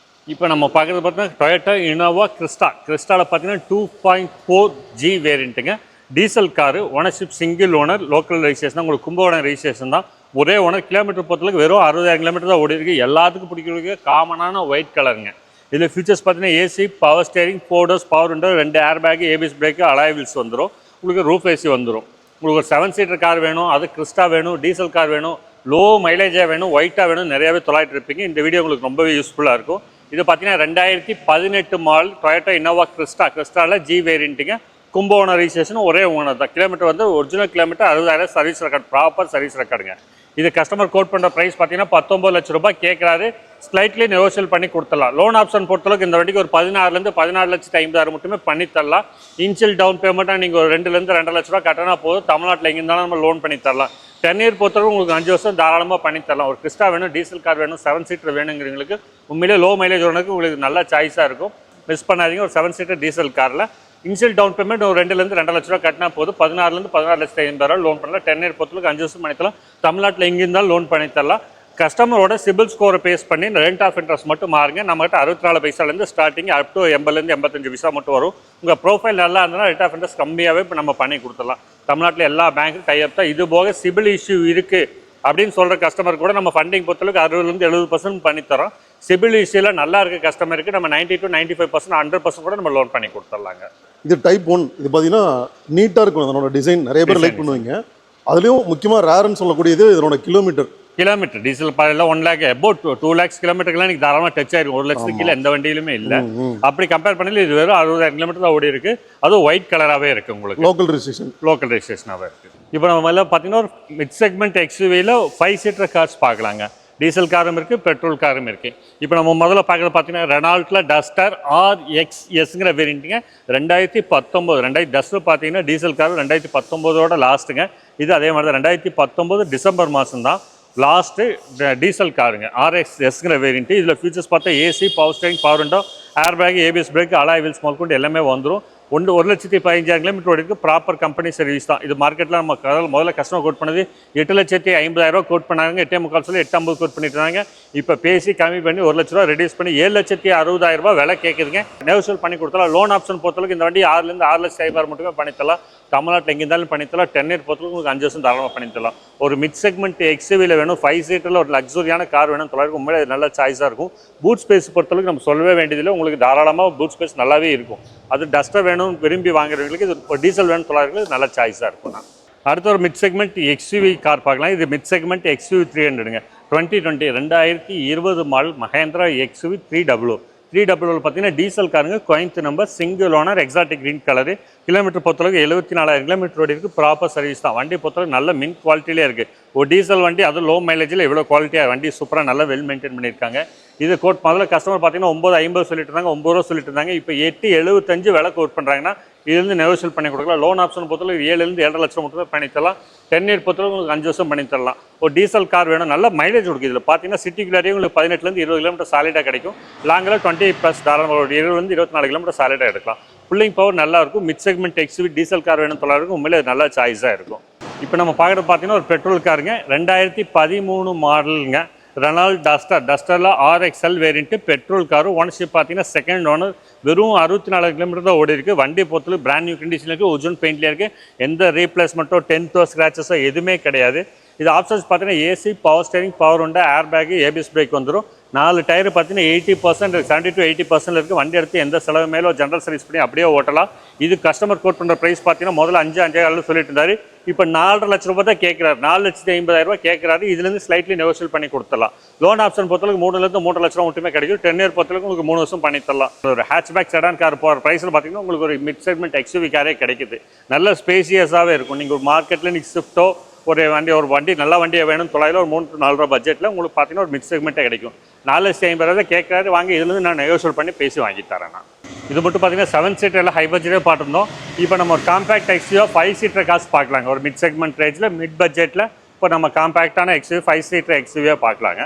இப்போ நம்ம பார்க்குறது பார்த்தீங்கன்னா டொயோட்டா இனோவா கிறிஸ்டா. கிறிஸ்டாவில் பார்த்தீங்கன்னா 2.4G வேரியண்ட்டுங்க. Diesel car, ownership single owner, local registration தான், உங்களுக்கு கும்பகோணம் ரெஜிஸ்ட்ரேஷன் தான். ஒரே ஓனர். கிலோமீட்டர் பொறுத்தளவுக்கு வெறும் 60,000 கிலோமீட்டர் தான் ஓடி இருக்குது. எல்லாத்துக்கும் பிடிக்கிறதுக்கு காமனான ஒயிட் கலருங்க. இதில் ஃபீச்சர்ஸ் பார்த்தீங்கன்னா AC, power steering, 4 doors, power window, 2 air bag, ABS brake, alloy wheels வந்துடும். உங்களுக்கு ரூஃப் ஏசி வந்துடும். உங்களுக்கு ஒரு 7 சீட்டர் கார் வேணும், அது கிறிஸ்டா வேணும், டீசல் கார் வேணும், லோ மைலேஜாக வேணும், ஒயிட்டாக வேணும், நிறையாவே தொலைட்டு இருப்பீங்க. இந்த வீடியோ உங்களுக்கு ரொம்பவே யூஸ்ஃபுல்லாக இருக்கும். இது பார்த்தீங்கன்னா 2018 மாடல் டொயோட்டா இனோவா கிறிஸ்டா. கிறிஸ்டாவில் ஜி வேரியண்ட்டுங்க. கும்பகோணம் ரெஜிஸ்ட்ரேஷன், ஒரே ஓனர் தான். கிலோமீட்டர் வந்து original kilometre 60,000 service record, proper service ரெக்கார்டுங்க. இது கஸ்டமர் கோட் பண்ணுற ப்ரைஸ் பார்த்தீங்கன்னா 19 லட்ச ரூபாய் கேட்குறாரு. ஸ்லைட்லி நெகோஷியல் பண்ணி கொடுத்துடலாம். லோன் ஆப்ஷன் பொறுத்தளவுக்கு இந்த வண்டிக்கு ஒரு 16,000 14,50,000 மட்டுமே பண்ணி தரலாம். இன்ஷியல் டவுன் பேமெண்ட்டாக நீங்கள் ஒரு 2 2.5 லட்ச ரூபா கட்டினா போதும். தமிழ்நாட்டில் எங்கே இருந்தாலும் நம்ம லோன் பண்ணி தரலாம். 10 இயர் பொறுத்தளவுக்கு உங்களுக்கு 5 வருஷம் தாராளமாக பண்ணி தரலாம். ஒரு கிறிஸ்டா வேணும், டீசல் கார் வேணும், 7 சீட்டர் வேணுங்கிறவங்களுக்கு உண்மையிலே லோ மைலேஜ் ஒன்றுக்கு உங்களுக்கு நல்ல சாய்ஸாக இருக்கும். மிஸ் பண்ணாதீங்க. ஒரு 7 சீட்டர் டீசல் காரில் இன்ஷியல் டவுன் பேமெண்ட் ஒரு 2 2.5 லட்ச ரூபா கட்டினா போதும். 16 16,50,000 லோன் பண்ணலாம். 10 இயர் பொறுத்தளவுக்கு 5 வருஷம் பண்ணி தரலாம். தமிழ்நாட்டில் எங்கே இருந்தாலும் லோன் பண்ணி தரலாம். கஸ்டமரோட சிபில் ஸ்கோரை பேஸ் பண்ணி ரெண்ட் ஆஃப் இன்ட்ரெஸ்ட் மட்டும் மாறுங்க. நம்மகிட்ட 64 பைசாலேருந்து ஸ்டார்டிங் அப் டு 80 85 பைசா மட்டும் வரும். உங்கள் ப்ரோஃபைல் நல்லா இருந்தால் ரெண்ட் ஆஃப் இன்ட்ரெஸ்ட் கம்மியாகவே இப்போ நம்ம பண்ணி கொடுத்துடலாம். தமிழ்நாட்டில் எல்லா பேங்க்கும் டைப் தான். இது போக சிபில் இஷ்யூ இருக்குது அப்படின்னு சொல்கிற கஸ்டமர் கூட நம்ம ஃபண்டிங் பொறுத்தளவுக்கு 60 70% பண்ணித்தரோம். சிபில் இஷ்யூவில் நல்லா இருக்க கஸ்டமருக்கு நம்ம 90 to 95% 100% கூட நம்ம லோன் பண்ணி கொடுத்துடலாங்க. இது டைப் 1. இது பார்த்தீங்கன்னா நீட்டாக இருக்கும். அதனோட டிசைன் நிறைய பேர் லைக் பண்ணுவீங்க. அதுலேயும் முக்கியமாக ரேர்னு சொல்லக்கூடியது இதனோட கிலோமீட்டர். டீசல் பாறையில் 1 lakh அபவுட் 2 lakhs கிலோமீட்டருக்குலாம் எனக்கு தாராளமாக டச் ஆயிருக்கும். 1 லட்சத்துக்கு கீழே எந்த வண்டியிலுமே இல்லை. அப்படி கம்பேர் பண்ணல இது வெறும் 60,000 கிலோமீட்டர் தான் ஓடி இருக்கு. அதுவும் ஒயிட் கலராகவே இருக்கு. உங்களுக்கு லோக்கல் ரெஜிஸ்ட்ரேஷனாகவே இருக்கு. இப்போ நம்ம மேலே பார்த்தீங்கன்னா ஒரு மிட் செக்மெண்ட் எக்ஸ்யூவியில் 5 சீட்டர் கார்ஸ் பார்க்கலாங்க. டீசல் காரும் இருக்குது, பெட்ரோல் காரும் இருக்குது. இப்போ நம்ம முதல்ல பார்க்குறது பார்த்தீங்கன்னா ரெனால்ட்டில் டஸ்டர் RXSங்கிற வேரியண்ட்டுங்க. 2019 டஸ்டர் பார்த்தீங்கன்னா டீசல் கார் 2019ஓட லாஸ்ட்டுங்க. இது அதே மாதிரி தான் 2019 டிசம்பர் மாதம் தான் லாஸ்ட்டு டீசல் காருங்க. RXSங்கிற வேரியண்ட்டு. இதில் ஃபீச்சர்ஸ் பார்த்தா AC, power steering, power window, air bag, ABS break, alloy wheels முதற்கொண்டு எல்லாமே வந்துடும். 1,15,000 கிலோமீட்டர் ஓடிருக்கு. ப்ராப்பர் கம்பெனி சர்வீஸ் தான். இது மார்க்கெட்டில் நம்ம முதல்ல கஸ்டமர் கோட் பண்ணது 8,50,000 கோட் பண்ணாங்க. 8,45 சொல்லி 8,50 கோட் பண்ணிட்டு இருந்தாங்க. இப்போ பேசி கம்மி பண்ணி 1 லட்ச ரூபா ரெடியூஸ் பண்ணி 7,60,000 விலை கேட்குதுங்க. நெகோஷியல் பண்ணி கொடுத்தலாம். லோன் ஆப்ஷன் பொறுத்தளவுக்கு இந்த வண்டி 6 6,50,000 மட்டுமே பண்ணித்தரலாம். தமிழ்நாட்டில் எங்கே இருந்தாலும் பண்ணித்தரலாம். 10 இயர் பொறுத்தளவுக்கு உங்களுக்கு 5 வருஷம் தாராளமாக பண்ணித்தரலாம். ஒரு மிட் செக்மெண்ட் எக்ஸ்யூவியில் வேணும், 5 சீட்டரில் ஒரு லக்ஸரியான கார் வேணும் தொலைருக்கு உண்மையிலே நல்ல சாய்ஸாக இருக்கும். பூட் ஸ்பேஸ் பொறுத்தளவுக்கு நம்ம சொல்லவே வேண்டியதில்லை. உங்களுக்கு தாராளமாக பூட் ஸ்பேஸ் நல்லாவே இருக்கும். அது டஸ்டர் வேணும் விரும்பி வாங்குறவங்களுக்கு, இது டீசல் வேணும் தொலைருக்கு நல்ல சாய்ஸாக இருக்கும். அடுத்த ஒரு மிட் செக்மெண்ட் எக்ஸ்யூவி கார் பார்க்கலாம். இது மிட் செக்மெண்ட் எக்ஸ்யூவி 300ங்க 2020 மாடல் மஹேந்திரா எக்ஸ்யூவி 300. 300 பார்த்தீங்கன்னா டீசல் காருங்க, Coimbatore number, single owner, exotic green colour. Kilometre பொறுத்தளவுக்கு 74,000 கிலோமீட்டர் ஓடி இருக்குது. ப்ராப்பர் சர்வீஸ் தான். வண்டி பொறுத்தளவுக்கு நல்ல மின் குவாலிட்டியிலே இருக்குது. ஒரு டீசல் வண்டி அதுவும் லோ மைலேஜில் எவ்வளோ குவாலிட்டியாக வண்டி சூப்பராக நல்லா வெல் மெயின்டைன் பண்ணியிருக்காங்க. இது கோட் முதல்ல கஸ்டமர் பார்த்தீங்கன்னா 950 சொல்லிட்டு இருந்தாங்க, 9 ரூபா சொல்லிட்டு இருந்தாங்க. இப்போ 875 விலை கோட் பண்ணுறாங்கன்னா இதுலேருந்து நெகோஷியல் பண்ணி கொடுக்கலாம். லோன் ஆப்ஷன் பொறுத்தளவுக்கு 7 7.5 லட்சம் மட்டும் தான் பண்ணி தரலாம். 10 இயர் பொறுத்தளவுக்கு உங்களுக்கு 5 வருஷம் பண்ணி தரலாம். ஒரு டீசல் கார் வேணும், நல்ல மைலேஜ் கொடுக்குது. இதில் பார்த்தீங்கன்னா சிட்டிக்குள்ளாரியே உங்களுக்கு 18 20 கிலோமீட்டர் சாலிடாக கிடைக்கும். லாங்கில் 20+ தாராளமாக 24 கிலோமீட்டர் சாலிடாக எடுக்கலாம். புல்லிங் பவர் நல்லா இருக்கும். Mid segment XUV diesel car வேணும் தொழிலாளருக்கு உண்மையிலே நல்ல சாய்ஸாக இருக்கும். இப்போ நம்ம பார்க்குறது பார்த்தீங்கன்னா ஒரு பெட்ரோல் காருங்க, 2013 மாடலுங்க, ரெனால்ட் டஸ்டரில் RXL variant petrol car. Ownership பார்த்தீங்கன்னா செகண்ட் ஓனர். வெறும் 64 கிலோமீட்டர் தான் ஓடி இருக்குது. வண்டி பொறுத்தவரை பிராண்ட் நியூ கண்டிஷனில் இருக்குது. ஒரிஜினல் பெயிண்ட்லேயே இருக்குது. எந்த ரீப்ளேஸ்மெண்ட்டோ டென்த்தோ ஸ்க்ராச்சஸோ எதுவுமே கிடையாது. இது ஆப்ஷன்ஸ் பார்த்தீங்கன்னா ஏசி, பவர் ஸ்டேரிங், பவர் உண்டா, ஏர் பேக்கு, ஏபிஎஸ் பிரேக் வந்துடும். 4 டயர் பார்த்தீங்கன்னா 80% 70 to 80% இருக்குது. வண்டி எடுத்து எந்த செலவு மேலோ ஜென்ரல் சர்வீஸ் பண்ணி அப்படியே ஓட்டலாம். இது கஸ்டமர் கோட் பண்ணுற ப்ரைஸ் பார்த்தீங்கன்னா முதல்ல 5,500 சொல்லிட்டு இருந்தார். இப்போ 4.5 லட்ச ரூபாய் தான் கேட்குறாரு. 4,50,000 ரூபாய் கேட்குறாரு. இதுலேருந்து ஸ்லைட்லி நெகோஷியல் பண்ணி கொடுத்துடலாம். லோன் ஆப்ஷன் பொறுத்தளவுக்கு 3 3.5 லட்சம் மட்டுமே கிடைக்கும். 10 இயர் பொறுத்தளவுக்கு உங்களுக்கு 3 வருஷம் பண்ணி தரலாம். ஒரு ஹேட்ச்பேக் செடான் கார் போகிற ப்ரைஸில் பார்த்தீங்கன்னா உங்களுக்கு ஒரு மிட் செக்மெண்ட் எக்ஸ்யூவி காரே கிடைக்குது. நல்ல ஸ்பேசியஸாகவே இருக்கும். நீங்கள் ஒரு மார்க்கெட்டில் நீங்கள் ஸ்விஃப்ட்டோ ஒரு வண்டி நல்ல வண்டியை வேணும் 900 ஒரு 3-4 ரூபா பட்ஜெட்டில் உங்களுக்கு பார்த்தீங்கன்னா ஒரு மிட் செக்மெண்ட்டே கிடைக்கும். 4,50,000 கேட்குறாரு. வாங்க இதுலேருந்து நான் நெகோஷியல் பண்ணி பேசி வாங்கி தரேன். நான் இது மட்டும் பார்த்தீங்கன்னா 7 சீட்டரில் ஹை பட்ஜெட்டே பார்த்துருந்தோம். இப்போ நம்ம ஒரு காம்பேக்ட் எக்ஸ்யூவா 5 சீட்டர் காசு பார்க்கலாங்க. ஒரு மிட் செக்மெண்ட் ரேஞ்சில் மிட் பட்ஜெட்டில் இப்போ நம்ம காம்பேக்டான எக்ஸ்யூவி 5 சீட்டர் எக்ஸ்யூவியாக பார்க்கலாங்க.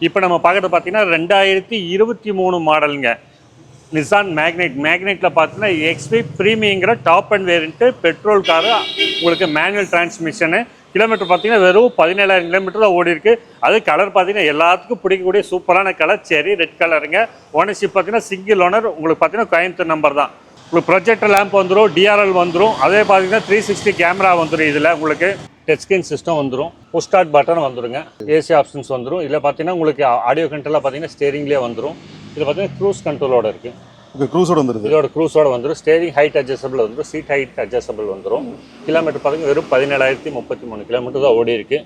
இப்போ நம்ம பார்க்குறது பார்த்தீங்கன்னா 2023 மாடலுங்க, நிசான் மேக்னைட்டில் பார்த்தீங்கன்னா எக்ஸ்வி ப்ரீமியங்கிற top end variant petrol car. உங்களுக்கு மேனுவல் டிரான்ஸ்மிஷனு. கிலோமீட்டர் பார்த்தீங்கன்னா வெறும் 17,000 கிலோமீட்டர் தான் ஓடி இருக்குது. அது கலர் பார்த்தீங்கன்னா எல்லாத்துக்கும் பிடிக்கக்கூடிய சூப்பரான கலர், செரி ரெட் கலருங்க. ஓனர்ஷிப் பார்த்தீங்கன்னா சிங்கிள் ஓனர். உங்களுக்கு பார்த்தீங்கன்னா கோயம்புத்தூர் நம்பர் தான். உங்களுக்கு ப்ரொஜெக்டர் லேம்ப் வந்துடும், DRL வந்துடும். அதே பார்த்தீங்கன்னா 360 கேமரா வந்துடும். இதில் உங்களுக்கு டச் ஸ்க்ரீன் சிஸ்டம் வந்துடும், புஷ் ஸ்டார்ட் பட்டன் வந்துடுங்க, ஏசி ஆப்ஷன்ஸ் வந்துடும். இதில் பார்த்தீங்கன்னா உங்களுக்கு ஆடியோ கண்ட்ரோலாக பார்த்தீங்கன்னா ஸ்டேரிங்லேயே வந்துடும். இதில் பார்த்தீங்கன்னா க்ரூஸ் கண்ட்ரோலோட இருக்குது. க்ரூஸோட வந்துருது. இதோட க்ரூஸோட வந்துடும். ஸ்டேரிங் ஹைட் அட்ஜஸ்டபிள் வந்துடும், சீட் ஹைட் அட்ஜஸ்டபிள் வந்துடும். கிலோமீட்டர் பார்த்தீங்கன்னா வெறும் 17,033 கிலோமீட்டர் தான் ஓடி இருக்குது.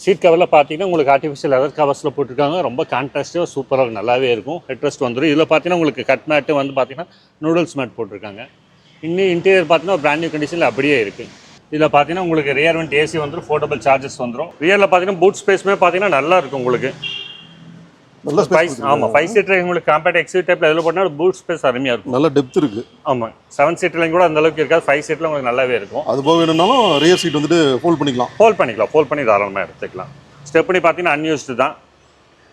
சீட் கவரில் பார்த்தீங்கன்னா உங்களுக்கு ஆர்டிஃபிஷியல் லெதர் கவர்ஸில் போட்டிருக்காங்க. ரொம்ப கான்ட்ராஸ்ட்டாக சூப்பராக நல்லாவே இருக்கும். ஹெட்ரெஸ்ட் வந்துடும். இதில் பார்த்தீங்கன்னா உங்களுக்கு கட் மேட்டு வந்து பார்த்தீங்கன்னா நூடுல்ஸ் மேட் போட்டிருக்காங்க. இன்னும் இன்டீரியர் பார்த்தீங்கன்னா பிராண்ட் நியூ கண்டிஷனில் அப்படியே இருக்குது. இதில் பார்த்தீங்கன்னா உங்களுக்கு ரியர் வெண்ட் ஏசி வந்துடும், போர்ட்டபிள் சார்ஜஸ் வந்துடும். ரியரில் பார்த்தீங்கன்னா பூட் ஸ்பேஸுமே பார்த்தீங்கன்னா நல்லா இருக்கும் உங்களுக்கு. நல்ல ஸ்பேஸ். ஆமாம், 5 சீட்டர் உங்களுக்கு காம்பேக்ட் எக்ஸ்யூவி டைப்பில் எதில் போட்டாலும் பூட் ஸ்பேஸ் அருமையாக இருக்கும். நல்ல டெப்த் இருக்குது. ஆமாம், 7 சீட்டர்லையும் கூட அந்த அளவுக்கு இருக்காது. 5 சீட்டில் உங்களுக்கு நல்லாவே இருக்கும். அது போக வேணும்னாலும் ரியர் சீட் வந்துட்டு ஃபோல்ட் பண்ணிக்கலாம். ஃபோல்ட் பண்ணி தாராளமாக எடுத்துக்கலாம். ஸ்டெப்னி பார்த்தீங்கன்னா அன்யூஸ்டு தான்.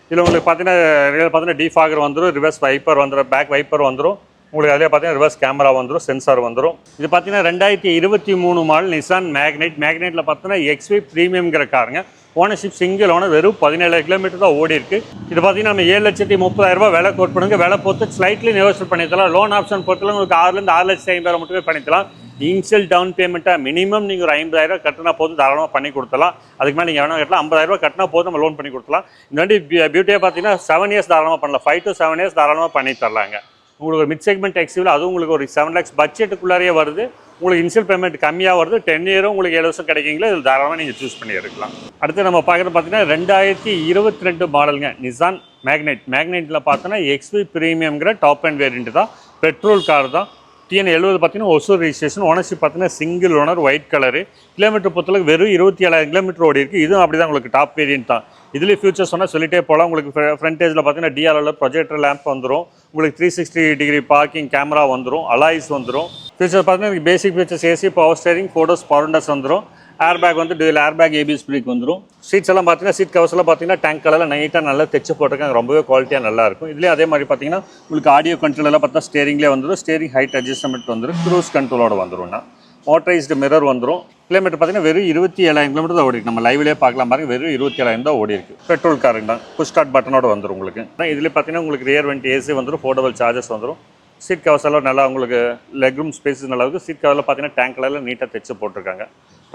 இதில் உங்களுக்கு பார்த்தீங்கன்னா டிஃபாகர் வந்துடும், ரிவர்ஸ் வைப்பர் வந்துடும், பேக் வைப்பர் வந்துடும். உங்களுக்கு அதிலே பார்த்தீங்கன்னா ரிவர்ஸ் கேமரா வந்துடும், சென்சார் வந்துடும். இது பார்த்தீங்கன்னா 2023 மாடல் நிசான் மேக்னைட்டில் பார்த்தீங்கன்னா எக்ஸ்வி ப்ரீமியம்ங்கிற காருங்க. Ownership single owner. வெறும் 17 கிலோமீட்டர் தான் ஓடி இருக்குது. இது பார்த்தீங்கன்னா நம்ம 7,30,000 ரூபாய் விலை கோட் பண்ணுங்க. விலை பொறுத்து ஸ்லைட்லி நெகோஷியேட் பண்ணித்தரலாம். லோன் ஆப்ஷன் பொறுத்தவரை உங்களுக்கு 6,000 6,50,000 மட்டுமே பண்ணித்தரலாம். இனிஷியல் டவுன் பேமெண்ட்டாக மினிமம் நீங்கள் ஒரு 50,000 கட்டினா போதும், தாராளமாக பண்ணி கொடுத்தலாம். அதுக்கு மேலே நீங்கள் எவ்வளோ கட்டலாம், 50,000 கட்டினா போதும், நம்ம லோன் பண்ணி கொடுத்தலாம். இந்த வண்டி பியூட்டியாக பார்த்தீங்கன்னா 7 இயர்ஸ் தாராளமாக பண்ணலாம். 5 to 7 இயர்ஸ் தாராளமாக பண்ணி தரலாங்க. உங்களுக்கு ஒரு மிட் செக்மெண்ட் எக்ஸ்யூவில் அதுவும் உங்களுக்கு ஒரு 7 lakhs பட்ஜெட்டுக்குள்ளாரையே வருது. உங்களுக்கு இனிஷியல் பேமெண்ட் கம்மியாக வருது. 10 இயரும் உங்களுக்கு 7 வருஷம் கிடைக்குங்களா, இதில் தாராளமாக நீங்கள் சூஸ் பண்ணி எடுக்கலாம். அடுத்து நம்ம பார்க்குறது பார்த்தீங்கன்னா 2022 மாடலுங்க, நிசான் மேக்னைட்டில் பார்த்தோன்னா எக்ஸ்வி ப்ரீமியம்ங்கிற டாப் அண்ட் வேரியண்ட் தான். பெட்ரோல் கார் தான். TN 70 பார்த்தீங்கன்னா ஒசூர் ரெஜிஸ்ட்ரேஷன். ஓனர்ஷிப் பார்த்தீங்கன்னா single owner, white colour. Kilometre பொறுத்தளவுக்கு வெறும் 27,000 கிலோமீட்டர் ஓடி இருக்குது. இதுவும் அப்படி தான் உங்களுக்கு டாப் வேரியன்ட் தான். இதுலேயே ஃபியூச்சர்ஸ் சொன்னால் சொல்லிட்டே போகலாம். உங்களுக்கு ஃப்ரண்டேஜில் பார்த்தீங்கன்னா DRL ப்ரொஜெக்டர் லேம்ப் வந்துடும். உங்களுக்கு 360 டிகிரி பார்க்கிங் கேமரா வந்துடும், அலாய்ஸ் வந்துடும். ஃபியூச்சர் பார்த்தீங்கன்னா basic features AC, power steering, photos, பவர்ண்டஸ் வந்துடும். ஏர் பேக் வந்து dual air bag, ABS brake வந்துடும். சீட்ஸ் எல்லாம் பார்த்தீங்கன்னா சீட் கவர்ஸ் எல்லாம் பார்த்தீங்கன்னா டேங்க் கலரில் நைட்டாக நல்லா தைச்சு போட்டிருக்காங்க. ரொம்பவே குவாலிட்டியாக நல்லா இருக்கும். இதுலேயே அதே மாதிரி பார்த்தீங்கன்னா உங்களுக்கு ஆடியோ கண்ட்ரோல் எல்லாம் பார்த்தா ஸ்டேரிங்லேயே வந்துடும். ஸ்டேரிங் ஹைட் அட்ஜஸ்ட்மெண்ட் வந்துடும். க்ரூஸ் கண்ட்ரோலோட வந்துடும்னா மோட்டரைஸ்டு மிரர் வந்துடும். கிலோமீட்டர் பார்த்தீங்கன்னா வெறும் 27,000 கிலோமீட்டர் தான் ஓடி இருக்கு. நம்ம லைவ்லேயே பார்க்கலாம் பாருங்க, வெறும் 27,000 தான் ஓடி இருக்கு. பெட்ரோல் காருங்க தான். புஷ் ஸ்டார்ட் பட்டனோட வந்துடும் உங்களுக்கு. இதில் பார்த்தீங்கன்னா உங்களுக்கு ரியர் வெண்ட் ஏசி வந்துடும், போர்ட்டபிள் சார்ஜஸ் வந்துடும். சீட் கவர்ஸ் எல்லாம் நல்லா உங்களுக்கு லெக் ரூம் ஸ்பேஸஸ் நல்லா இருக்கும். சீட் கவரில் பார்த்தீங்கன்னா டேங்க் கலரில் நீட்டாக தைச்சு போட்டிருக்காங்க.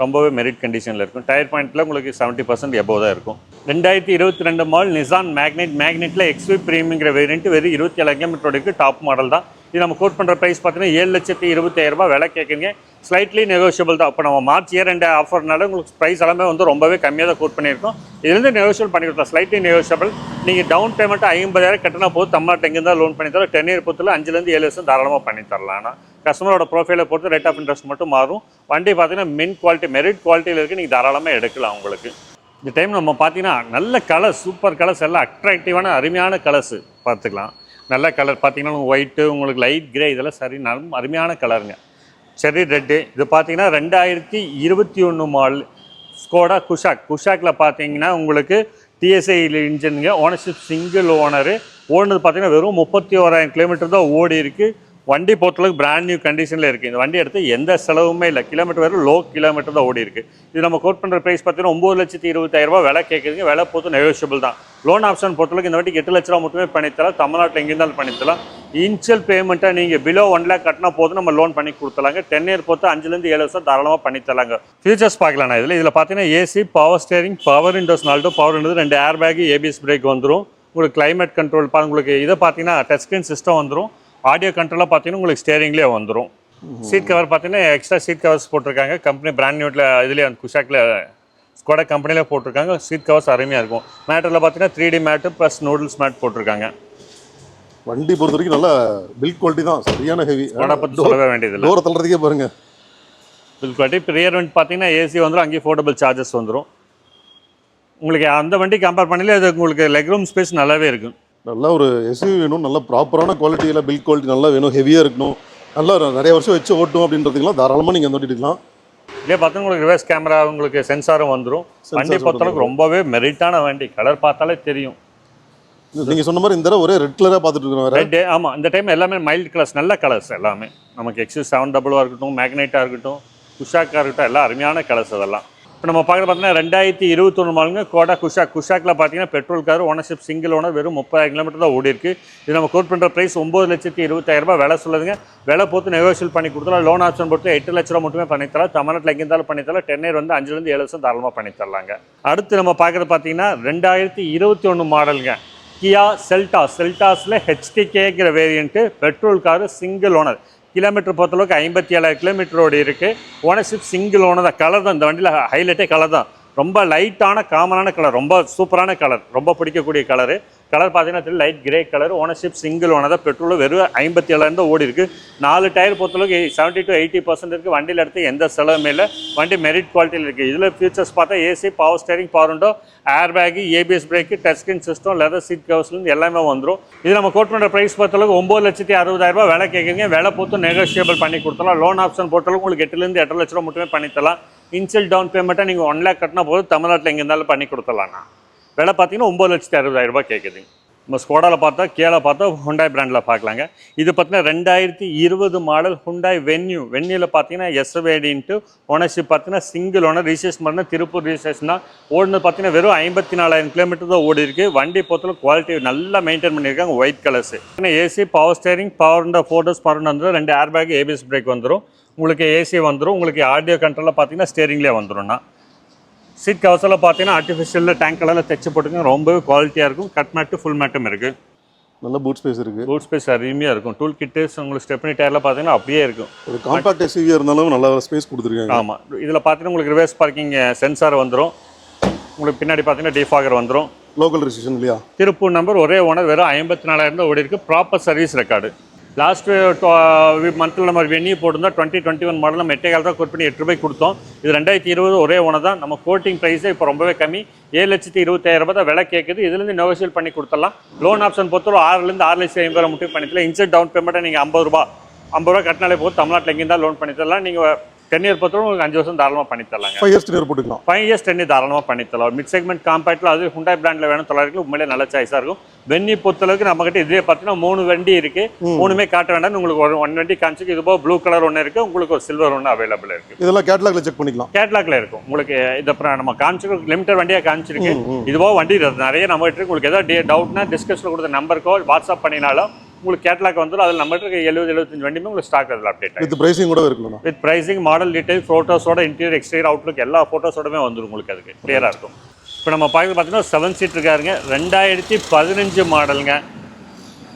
ரொம்பவே மெரிட் கண்டிஷனில் இருக்கும். டயர் பாயிண்ட்டில் உங்களுக்கு 70% எபோவ் தான் இருக்கும். 2022 மாடல் நிசான் மேக்னைட்டில் எக்ஸ்வி ப்ரீமியங்கிற வேரியண்ட் வெறும் 27,000 கிலோமீட்டர் இருக்குது. டாப் மாடல் தான். இது நம்ம கோட் பண்ணுற ப்ரைஸ் பார்த்தீங்கன்னா 7,25,000 விலை கேட்குங்க. ஸ்லைட்லி நெகோஷியபிள் தான். இப்போ நம்ம மார்ச் இயர் எண்ட் ஆஃபர்னால உங்களுக்கு ப்ரைஸ் எல்லாமே வந்து ரொம்பவே கம்மியாக தான் கோட் பண்ணியிருக்கோம். இதுலேருந்து நெகோஷியபிள் பண்ணி கொடுத்தோம். Slightly negotiable. நீங்கள் டவுன் பேமெண்ட் 50,000 கட்டினா போது தமிழ்நாட்டில் எங்கேருந்தா லோன் பண்ணி தரோம். 10 இயர் பொறுத்தல 5,000 7 வருஷம் தாராளமாக பண்ணி தரலாம். ஆனால் கஸ்டமரோட ப்ரொஃபைலை பொறுத்து ரேட் ஆஃப் இன்ட்ரெஸ்ட் மட்டும் மாறும். வண்டி பார்த்தீங்கன்னா மின் குவாலிட்டி மெரிட் குவாலிட்டியில் இருக்குது. நீங்கள் தாராளமாக எடுக்கலாம். உங்களுக்கு இந்த டைம் நம்ம பார்த்தீங்கன்னா நல்ல கலர்ஸ், சூப்பர் கலர்ஸ், எல்லாம் அட்ராக்டிவான அருமையான கலர்ஸ் பார்த்துக்கலாம். நல்ல கலர் பார்த்தீங்கன்னா ஒயிட்டு, உங்களுக்கு லைட் கிரே, இதெல்லாம் சரி நல்ல அருமையான கலருங்க. Cherry red. இது பார்த்தீங்கன்னா 2021 மாடல் ஸ்கோடா குஷாக்கில் பார்த்தீங்கன்னா உங்களுக்கு டிஎஸ்ஐ இன்ஜினுங்க. Ownership single owner. ஓடுனது பார்த்தீங்கன்னா வெறும் 31,000 கிலோமீட்டர் தான் ஓடி இருக்குது. வண்டி பொறுத்தளவுக்கு பிராண்ட் நியூ கண்டிஷனில் இருக்குது. இந்த வண்டி எடுத்து எந்த செலவுமே இல்லை. கிலோமீட்டர் வெறும் லோ கிலோமீட்டர் தான் ஓடி இருக்குது. இது நம்ம கோட் பண்ணுற ப்ரைஸ் பார்த்தீங்கன்னா 9,20,000 விலை கேட்குதுங்க. விலை பொறுத்து நெகோஷியபிள் தான். லோன் ஆப்ஷன் பொறுத்தளவுக்கு இந்த வண்டிக்கு 8 லட்ச ரூபா மட்டுமே பண்ணித்தரலாம். தமிழ்நாட்டில் எங்கேருந்தாலும் பண்ணித்தரலாம். இனிஷியல் பேமெண்ட்டாக நீங்கள் பிலோ 1 லேக் கட்டினா போதும் நம்ம லோன் பண்ணி கொடுத்துலாங்க. 10 இயர் பொறுத்து 5,000 7 வருஷம் தாராளமாக பண்ணித்தரலாங்க. ஃபியூச்சர்ஸ் பார்க்கலாம். இதில் பார்த்தீங்கன்னா AC, power steering, power Windows 4 power Windows, 2 air bag, ABS break வந்துடும். உங்களுக்கு கிளைமேட் கண்ட்ரோல் உங்களுக்கு இதை பார்த்தீங்கன்னா டச் ஸ்க்ரீன் சிஸ்டம் வந்துடும். ஆடியோ கண்ட்ரோலாக பார்த்தீங்கன்னா உங்களுக்கு ஸ்டேரிங்லேயே வந்துடும். சீட் கவர் பார்த்தீங்கன்னா எக்ஸ்ட்ரா சீட் கவர்ஸ் போட்டிருக்காங்க. கம்பெனி பிராண்ட் நியூட்டில் இதுலேயே அந்த குஷாக்கில் ஸ்கோடா கம்பெனியில் போட்டிருக்காங்க. சீட் கவர்ஸ் அருமையாக இருக்கும். மேட்டரில் பார்த்தீங்கன்னா 3D மேட்டு ப்ளஸ் நூடுல்ஸ் மேட் போட்டிருக்காங்க. வண்டி பொறுத்த வரைக்கும் நல்லா பில்ட் குவாலிட்டி தான், சரியான ஹெவி. ஸ்கோடா பற்றி சொல்லவே வேண்டியதில்லை. டோரை தள்ளுறதுக்கே பாருங்க பில்ட் குவாலிட்டி. இப்போ ரியர் வண்டி பார்த்தீங்கன்னா ஏசி வந்துடும். அங்கேயே ஃபோர்டபுள் சார்ஜஸ் வந்துடும். உங்களுக்கு அந்த வண்டி கம்பேர் பண்ணல அது உங்களுக்கு லெக் ரூம் ஸ்பேஸ் நல்லாவே இருக்கும். நல்லா ஒரு எஸ்யூவி வேணும், நல்ல ப்ராப்பரான குவாலிட்டியில் பில்ட் குவாலிட்டி நல்லா வேணும், ஹெவியாக இருக்கணும், நல்லா நிறைய வருஷம் வச்சு ஓட்டும் அப்படின்றதுக்கெல்லாம் தாராளமாக நீங்கள் அந்த வண்டி எடுக்கலாம். இதே பார்த்தா உங்களுக்கு ரிவர்ஸ் கேமரா, உங்களுக்கு சென்சாரும் வந்துடும். வண்டி பொறுத்தளவுக்கு ரொம்பவே மெரிட்டான வண்டி. கலர் பார்த்தாலே தெரியும். நீங்கள் சொன்ன மாதிரி இந்த தடவை ஒரே ரெட் கலராக பார்த்துட்டு இருக்கோம். ரெட், ஆமாம். இந்த டைம் எல்லாமே மைல்டு கலர்ஸ், நல்ல கலர்ஸ் எல்லாமே. நமக்கு XU700 இருக்கட்டும், மேக்னைட்டாக இருக்கட்டும், குஷாக்காக இருக்கட்டும், எல்லாம் அருமையான கலர்ஸ் அதெல்லாம். இப்போ நம்ம பார்க்குறது பார்த்தீங்கன்னா 2021 மாடலுங்க கோடா குஷாக்கில் பார்த்தீங்கன்னா petrol car, ownership single owner, வெறும் 30,000 கிலோமீட்டர் தான் ஓடி இருக்குது. இது நம்ம கோட் பண்ணுற ப்ரைஸ் 9,20,000 விலை சொல்லுதுங்க. விலை பொறுத்து நெகோஷியல் பண்ணி கொடுத்துலாம். லோன் ஆப்ஷன் பொறுத்து 8 லட்ச ரூபா மட்டுமே பண்ணித்தரலாம். தமிழ்நாட்டில் எங்கே இருந்தாலும் பண்ணித்தரலாம். 10 இயர் வந்து 5,000 7 வருஷம் தாராளமாக பண்ணித்தரலாங்க. அடுத்து நம்ம பார்க்குறது பார்த்தீங்கன்னா 2021 மாடலுங்க கியா செல்டாஸில் HTKங்கிற variant, petrol car, single owner. Kilometre பொறுத்தளவுக்கு 57,000 கிலோமீட்டரோடு இருக்குது. ஓனர்ஷிப் சிங்கிள் ஓனர் தான். கலர் தான் இந்த வண்டியில் ஹைலைட்டே கலர் தான். ரொம்ப லைட்டான காமனான கலர், ரொம்ப சூப்பரான கலர், ரொம்ப பிடிக்கக்கூடிய கலரு. கலர் பார்த்தீங்கன்னா light grey colour. Ownership single owner தான். பெட்ரோல் வெறும் 57,000 தான் ஓடி இருக்குது. 4 டயர் பொறுத்தளவுக்கு 70 to 80% இருக்குது. வண்டியில் எடுத்து எந்த செலவுமே இல்லை. வண்டி மெரிட் குவாலிட்டியில் இருக்குது. இதில் ஃபீச்சர்ஸ் பார்த்தா AC, power steering, power window, air bag, ABS brake, touch screen system, leather seat கவர்ஸ்லேருந்து எல்லாமே வந்துடும். இது நம்ம கோட் பண்ணுற ப்ரைஸ் பொறுத்தளவுக்கு 9,60,000 விலை கேட்குறீங்க. விலை பொறுத்து நெகோஷியபிள் பண்ணி கொடுத்தலாம். லோன் ஆப்ஷன் பொறுத்தளவுக்கு உங்களுக்கு 8 to 8 லட்ச ரூபா மட்டுமே பண்ணித்தரலாம். இன்ஷியல் டவுன் பேமெண்ட்டாக நீங்கள் 1 லேக் கட்டினா போது தமிழ்நாட்டில் எங்கே இருந்தாலும் பண்ணி கொடுத்துடலாண்ணா. விலை பார்த்தீங்கன்னா 9,60,000 கேட்குதுங்க. நம்ம ஸ்கோடாவில் பார்த்தா, கேல பார்த்தா, ஹுண்டாய் பிராண்டில் பார்க்கலாங்க. இது பார்த்தீங்கன்னா 2020 மாடல் ஹுண்டாய் வென்யூவில் பார்த்தீங்கன்னா எஸ்வேடின்ட்டு. ஓனர்ஷிப் பார்த்தீங்கன்னா சிங்கிள் ஓனர். ரிஜிஸ்ட்ரேஷன் பண்ணால் திருப்பூர் ரிஜிஸ்ட்ரேஷன் தான். ஓடுனது பார்த்தீங்கன்னா வெறும் 54,000 கிலோமீட்டர் தான் ஓடி இருக்குது. வண்டி பொறுத்தவரை குவாலிட்டி நல்லா மெயின்டைன் பண்ணியிருக்காங்க. White colours. AC, power steering, power window, ஃபோர்டோஸ் பவர் வந்துடும். 2 ஏர் பேக், ஏபிஎஸ் பிரேக் வந்துடும். உங்களுக்கு ஏசி வந்துடும். உங்களுக்கு ஆடியோ கண்ட்ரோலில் பார்த்தீங்கன்னா ஸ்டேரிங்லேயே வந்துடும்ண்ணா. சீட் கவர்ஸில் பார்த்தீங்கன்னா ஆர்டிஃபிஷியலில் டேங்க் கலரில் தைச்சு போட்டுங்க. ரொம்பவே குவாலிட்டியாக இருக்கும். கட் மேட்டு ஃபுல் மேட்டும் இருக்குது. நல்ல பூட் ஸ்பேஸ் இருக்குது. பூட் ஸ்பேஸ் அருமையாக இருக்கும். டூல் கிட்டு உங்களுக்கு ஸ்டெப்னி டயரில் பார்த்தீங்கன்னா அப்படியே இருக்கும். ஒரு காம்பாக்ட் எஸ்யூவியாக இருந்தாலும் நல்ல ஸ்பேஸ் கொடுத்துருக்காங்க. ஆமாம். இதில் பார்த்தீங்கன்னா உங்களுக்கு ரிவர்ஸ் பார்க்கிங் சென்சார் வந்துடும். உங்களுக்கு பின்னாடி பார்த்தீங்கன்னா டிஃபாகர் வந்துடும். லோக்கல் ரெஜிஸ்ட்ரேஷன் இல்லையா? திருப்பூர் நம்பர், ஒரே ஓனர், வெறும் 54,000 தான் ஓடி இருக்குது. Proper service record. லாஸ்ட் மந்தில் நம்ம வென்யூ போட்டிருந்தோம். 2021 மாடல் நம்ம 8,000 தான் கோட் பண்ணி 8 ரூபாய் கொடுத்தோம். இது 2020 ஒரே ஓனர் தான். நம்ம கோட்டிங் ப்ரைஸே இப்போ ரொம்பவே கம்மி. 7,20,000 தான் விலை கேட்குது. இதுலேருந்து நெகோஷியல் பண்ணி கொடுத்துடலாம். லோன் ஆப்ஷன் பொறுத்தவரை 6,000 6,50,000 மட்டும் பண்ணிக்கலாம். இன்சென்ட் டவுன் பேமெண்ட்டை நீங்கள் 50 ரூபா கட்டினாலே போது தமிழ்நாட்டில் எங்கே இருந்தாலும் லோன் பண்ணி தரலாம். நீங்கள் 10 இயர் பொறுத்தவரை உங்களுக்கு 5 வருஷம் தாராளமாக பண்ணி தரலாங்க. 5 இயர்ஸ் 10 இயர் போட்டுக்கலாம். 5 இயர்ஸ் 10 தாராளமாக பண்ணி தரலாம். மிட் செக்மெண்ட் காம்பேக்டில் அது ஹுண்டாய் பிராண்டில் வேணும் தொழிலாளர்கள் உண்மையிலே நல்ல சாய்ஸாக இருக்கும். வென்னி பொறுத்தளவுக்கு நம்மகிட்ட இதுலேயே பார்த்தீங்கன்னா 3 வண்டி இருக்குது. 3மே காட்ட வேண்டாம். உங்களுக்கு ஒரு 1 வண்டி காமிச்சிக்கு. இது போக ப்ளூ கலர் ஒன்று இருக்குது. உங்களுக்கு ஒரு சில்வர் ஒன்று அவைலபிள் இருக்குது. இதெல்லாம் கேட்லாக்ல செக் பண்ணிக்கலாம். கேட்லாக்ல இருக்கும். உங்களுக்கு இதை நம்ம காமிச்சிருக்கோம். லிமிட்டட் வண்டியாக காமிச்சிருக்கு. இது போக வண்டி நிறைய நம்ம கிட்ட உங்களுக்கு ஏதாவது டவுட்னா டிஸ்கஷனில் கொடுத்த நம்பருக்கோ வாட்ஸ்அப் பண்ணினாலும் உங்களுக்கு கேட்லாக் வந்துடும். அதில் நம்ம கிட்ட 70-75 வண்டியுமே உங்களுக்கு ஸ்டாக் அதில் அப்டேட் வித் பிரைசிங் கூட இருக்குண்ணா. வித் பிரைசிங், மாடல் டீடைல், ஃபோட்டோஸோட, இன்டீரியர், எக்ஸ்டீரியர், அவுட்லுக் எல்லா ஃபோட்டோஸோடமே வந்துடும். உங்களுக்கு அதுக்கு கிளியராக இருக்கும். இப்போ நம்ம பார்க்குறது பார்த்தீங்கன்னா 7 சீட் இருக்காருங்க. 2015 மாடலுங்க.